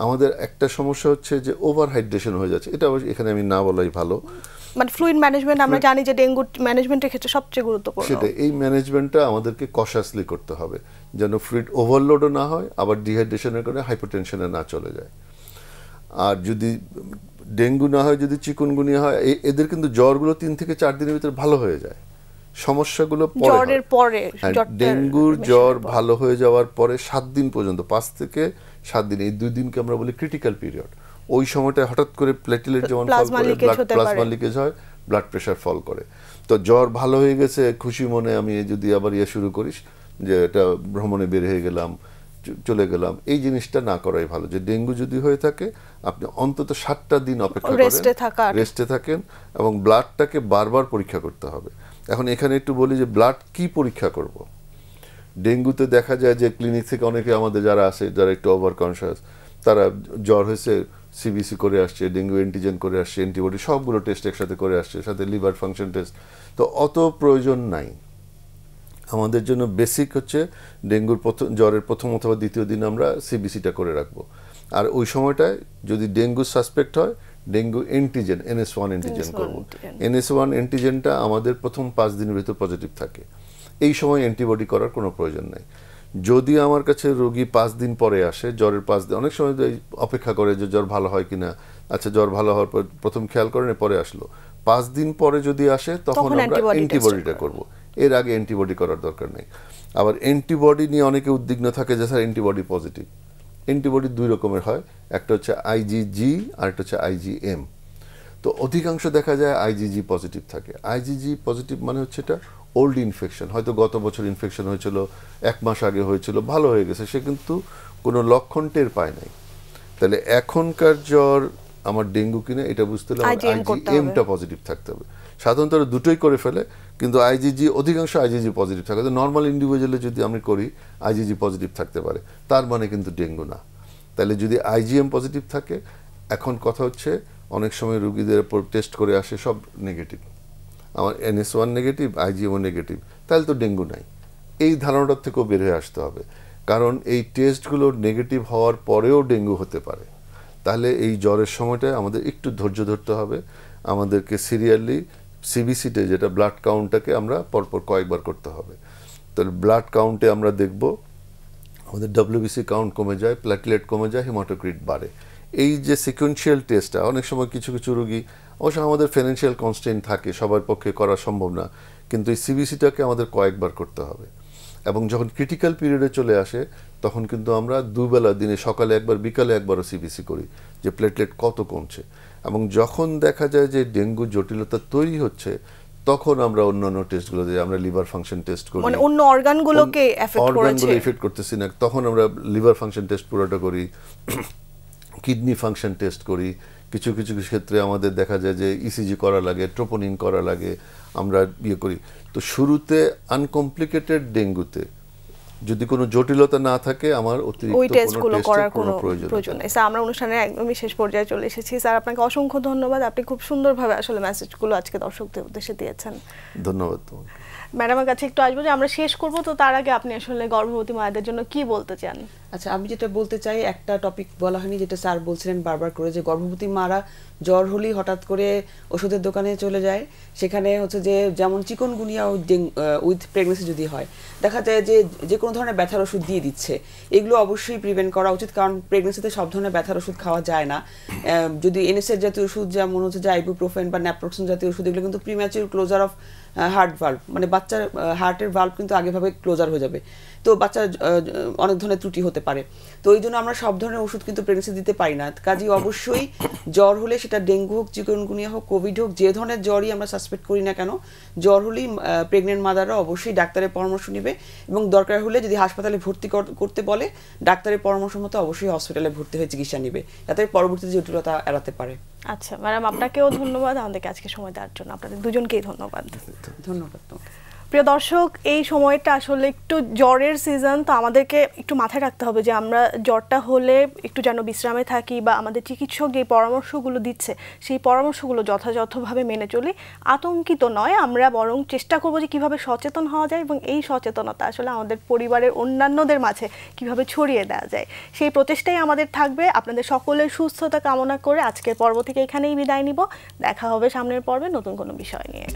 আমাদের একটা সমস্যা হচ্ছে যে ওভার হাইড্রেশন হয়ে যাচ্ছে, এটা এখানে আমি না বলাই ভালো। মানে ফ্লুইড ম্যানেজমেন্ট আমরা জানি যে ডেঙ্গু ম্যানেজমেন্টের ক্ষেত্রে সবচেয়ে গুরুত্বপূর্ণ। সেটা এই ম্যানেজমেন্টটা আমাদেরকে কশাসলি করতে হবে, যেন ফ্লুইড ওভারলোডও না হয়, আবার ডিহাইড্রেশনের কারণে হাইপোটেনশনে না চলে যায়। আর যদি ডেঙ্গু না হয়, যদি চিকুনগুনিয়া হয়, এদের কিন্তু জ্বরগুলো 3 থেকে 4 দিনের ভিতরে ভালো হয়ে যায়। সমস্যাগুলো পরে ডেঙ্গুর জ্বর ভালো হয়ে যাওয়ার পরে 7 দিন পর্যন্ত, 5 থেকে 7 দিন, এই 2 দিনকে আমরা বলি ক্রিটিক্যাল পিরিয়ড। ওই সময়টা হঠাৎ করে প্লেটলেট যেমন প্লাজমা লিকেজ হয়, ব্লাড প্রেশার ফল করে। তো জ্বর ভালো হয়ে গেছে, খুশি মনে আমি যদি আবার শুরু করিস যে এটা ভ্রমণে বের হয়ে গেলাম, চলে গেলাম, এই জিনিসটা না করাই ভালো। যে ডেঙ্গু যদি হয়ে থাকে আপনি অন্তত 7টা দিন অপেক্ষা করেন, রেস্টে থাকেন, এবং ব্লাডটাকে বারবার পরীক্ষা করতে হবে। এখন এখানে একটু বলি যে ব্লাড কি পরীক্ষা করব। ডেঙ্গুতে দেখা যায় যে ক্লিনিক থেকে অনেকে আমাদের যারা আছে, যারা একটু ওভার কনসিয়াস, তারা জ্বর হয়েছে সিবিসি করে আসছে, ডেঙ্গু অ্যান্টিজেন করে আসছে, অ্যান্টিবডি সবগুলো টেস্ট একসাথে করে আসছে, সাথে লিভার ফাংশন টেস্ট। তো অত প্রয়োজন নাই। আমাদের জন্য বেসিক হচ্ছে ডেঙ্গুর জ্বরের প্রথম অথবা দ্বিতীয় দিন আমরা সিবিসিটা করে রাখবো। আর ওই সময়টায় যদি ডেঙ্গু সাসপেক্ট হয়, ডেঙ্গু অ্যান্টিজেন NS1 অ্যান্টিজেন করবো। NS1 অ্যান্টিজেনটা আমাদের প্রথম 5 দিনের ভিতর পজিটিভ থাকে। এই সময় অ্যান্টিবডি করার কোনো প্রয়োজন নাই। যদি আমার কাছে রোগী 5 দিন পরে আসে, জ্বরের 5 দিন, অনেক সময় অপেক্ষা করে যে জ্বর ভালো হয় কিনা, আচ্ছা জ্বর ভালো হওয়ার পর প্রথম খেয়াল করেন, পরে আসলো, 5 দিন পরে যদি আসে তখন আমরা অ্যান্টিবডিটা করব। এর আগে অ্যান্টিবডি করার দরকার নেই। আবার অ্যান্টিবডি নিয়ে অনেকে উদ্বিগ্ন থাকে যে স্যার অ্যান্টিবডি পজিটিভ। অ্যান্টিবডি 2 রকমের হয়, একটা হচ্ছে IgG আর একটা হচ্ছে IgM। তো অধিকাংশ দেখা যায় IgG পজিটিভ থাকে। IgG পজিটিভ মানে হচ্ছে এটা ওল্ড ইনফেকশন, হয়তো গত বছর ইনফেকশন হয়েছিল, 1 মাস আগে হয়েছিল, ভালো হয়ে গেছে, সে কিন্তু কোনো লক্ষণ টের পায় নাই। তাহলে এখনকার জ্বর আমার ডেঙ্গু কিনা এটা বুঝতে হলে IgMটা পজিটিভ থাকতে হবে। সাধারণত দুটোই করে ফেলে, কিন্তু IgG অধিকাংশ IgG পজিটিভ থাকে। নর্মাল ইন্ডিভিজুয়ালে যদি আমি করি IgG পজিটিভ থাকতে পারে, তার মানে কিন্তু ডেঙ্গু না। তাহলে যদি IgM পজিটিভ থাকে, এখন কথা হচ্ছে অনেক সময় রুগীদের উপর টেস্ট করে আসে সব নেগেটিভ, আমার NS1 নেগেটিভ, IgM নেগেটিভ, তাহলে তো ডেঙ্গু নাই। এই ধারণাটার থেকেও বের হয়ে আসতে হবে, কারণ এই টেস্টগুলো নেগেটিভ হওয়ার পরেও ডেঙ্গু হতে পারে। তাহলে এই জ্বরের সময়টায় আমাদের একটু ধৈর্য ধরতে হবে। আমাদেরকে সিরিয়ালি সিবিসিতে, যেটা ব্লাড কাউন্টটাকে আমরা পরপর কয়েকবার করতে হবে। তাহলে ব্লাড কাউন্টে আমরা দেখব আমাদের WBC কাউন্ট কমে যায়, প্ল্যাটলেট কমে যায়, হিমাটোক্রিট বাড়ে। এই যে সিকোয়েন্সিয়াল টেস্টটা, অনেক সময় কিছু কিছু রোগী, অবশ্য আমাদের ফাইন্যান্সিয়াল কনস্ট্রেন্ট থাকে, সবার পক্ষে করা সম্ভব না, কিন্তু এই সিবিসিটাকে আমাদের কয়েকবার করতে হবে। এবং যখন ক্রিটিক্যাল পিরিয়ডে চলে আসে, তখন কিন্তু আমরা 2 বেলা, দিনে সকালে একবার বিকালে একবারও সিবিসি করি, যে প্লেটলেট কত কমছে। এবং যখন দেখা যায় যে ডেঙ্গু জটিলতা তৈরি হচ্ছে, তখন আমরা অন্যান্য টেস্টগুলো দিই, আমরা লিভার ফাংশন টেস্ট করি, মানে অন্য অর্গানগুলোকে এফেক্ট করতেছি না, তখন আমরা লিভার ফাংশন টেস্ট পুরোটা করি, কিডনি ফাংশন টেস্ট করি। কিছু কিছু ক্ষেত্রে আমাদের দেখা যায় যে ইসিজি করা লাগে, ট্রোপোনিন করা লাগে, আমরা করি। তো শুরুতে আনকমপ্লিকেটেড ডেঙ্গুতে যদি কোনো জটিলতা না থাকে, আমার অতিরিক্ত ওই টেস্টগুলো করার কোনো প্রয়োজন নেই। স্যার, আমরা অনুষ্ঠানের একদমই শেষ পর্যায়ে চলে এসেছি। স্যার, আপনাকে অসংখ্য ধন্যবাদ। আপনি খুব সুন্দরভাবে আসলে মেসেজগুলো আজকে দর্শকদের উদ্দেশ্যে দিয়েছেন। ধন্যবাদ তোমাকে। ম্যাডামের কাছে একটু আসবো, যে আমরা শেষ করব, তো তার আগে আপনি আসলে গর্ভবতী মায়েদের জন্য কি বলতে চান? আচ্ছা, আমি যেটা বলতে চাই, একটা টপিক বলা হয়নি, যেটা স্যার বলছিলেন বারবার করে, যে গর্ভবতী মারা জ্বর হলেই হঠাৎ করে ওষুধের দোকানে চলে যায়। সেখানে হচ্ছে যে যেমন চিকনগুনিয়া উইথ প্রেগনেন্সি যদি হয়, দেখা যায় যে যে কোনো ধরনের ব্যথার ওষুধ দিয়ে দিচ্ছে। এগুলো অবশ্যই প্রিভেন্ট করা উচিত, কারণ প্রেগনেন্সিতে সব ধরনের ব্যথার ওষুধ খাওয়া যায় না। যদি NSAID জাতীয় ওষুধ, যেমন হচ্ছে যে আইবুপ্রোফেন বা ন্যাপ্রোক্সন জাতীয় ওষুধ, এগুলো কিন্তু premature closure of heart valve, মানে বাচ্চার হার্টের ভাল্ভ কিন্তু আগেভাবে ক্লোজার হয়ে যাবে। তো বাচ্চার অনেক ধরনের ত্রুটি হতে পারে। তো এই জন্য আমরা সব ধরনের ওষুধ কিন্তু প্রেগনেন্সি দিতে পারি না। কাজেই অবশ্যই জ্বর হলে, সেটা ডেঙ্গু হোক, চিকনগুনিয়া হোক, কোভিড হোক, যে ধরনের জ্বরই আমরা সাসপেক্ট করি না কেন, জ্বর হলেই প্রেগনেন্ট মাদাররা অবশ্যই ডাক্তারের পরামর্শ নেবে, এবং দরকার হলে যদি হাসপাতালে ভর্তি করতে বলে, ডাক্তারের পরামর্শ মতো অবশ্যই হসপিটালে ভর্তি হয়ে চিকিৎসা নেবে, যাতে পরবর্তীতে জটিলতা এড়াতে পারে। আচ্ছা ম্যাডাম, আপনাকেও ধন্যবাদ আমাদেরকে আজকে সময় দেওয়ার জন্য। আপনাদের দুজনকেই ধন্যবাদ। ধন্যবাদ তোমাকে। প্রিয় দর্শক, এই সময়টা আসলে একটু জ্বরের সিজন, তো আমাদেরকে একটু মাথায় রাখতে হবে যে আমরা জ্বরটা হলে একটু যেন বিশ্রামে থাকি, বা আমাদের চিকিৎসক যে পরামর্শগুলো দিচ্ছে সেই পরামর্শগুলো যথাযথভাবে মেনে চলি। আতঙ্কিত নয়, আমরা বরং চেষ্টা করবো যে কীভাবে সচেতন হওয়া যায়, এবং এই সচেতনতা আসলে আমাদের পরিবারের অন্যান্যদের মাঝে কীভাবে ছড়িয়ে দেওয়া যায়, সেই প্রচেষ্টাই আমাদের থাকবে। আপনাদের সকলের সুস্থতা কামনা করে আজকের পর্ব থেকে এখানেই বিদায় নিব। দেখা হবে সামনের পর্বে নতুন কোনো বিষয় নিয়ে।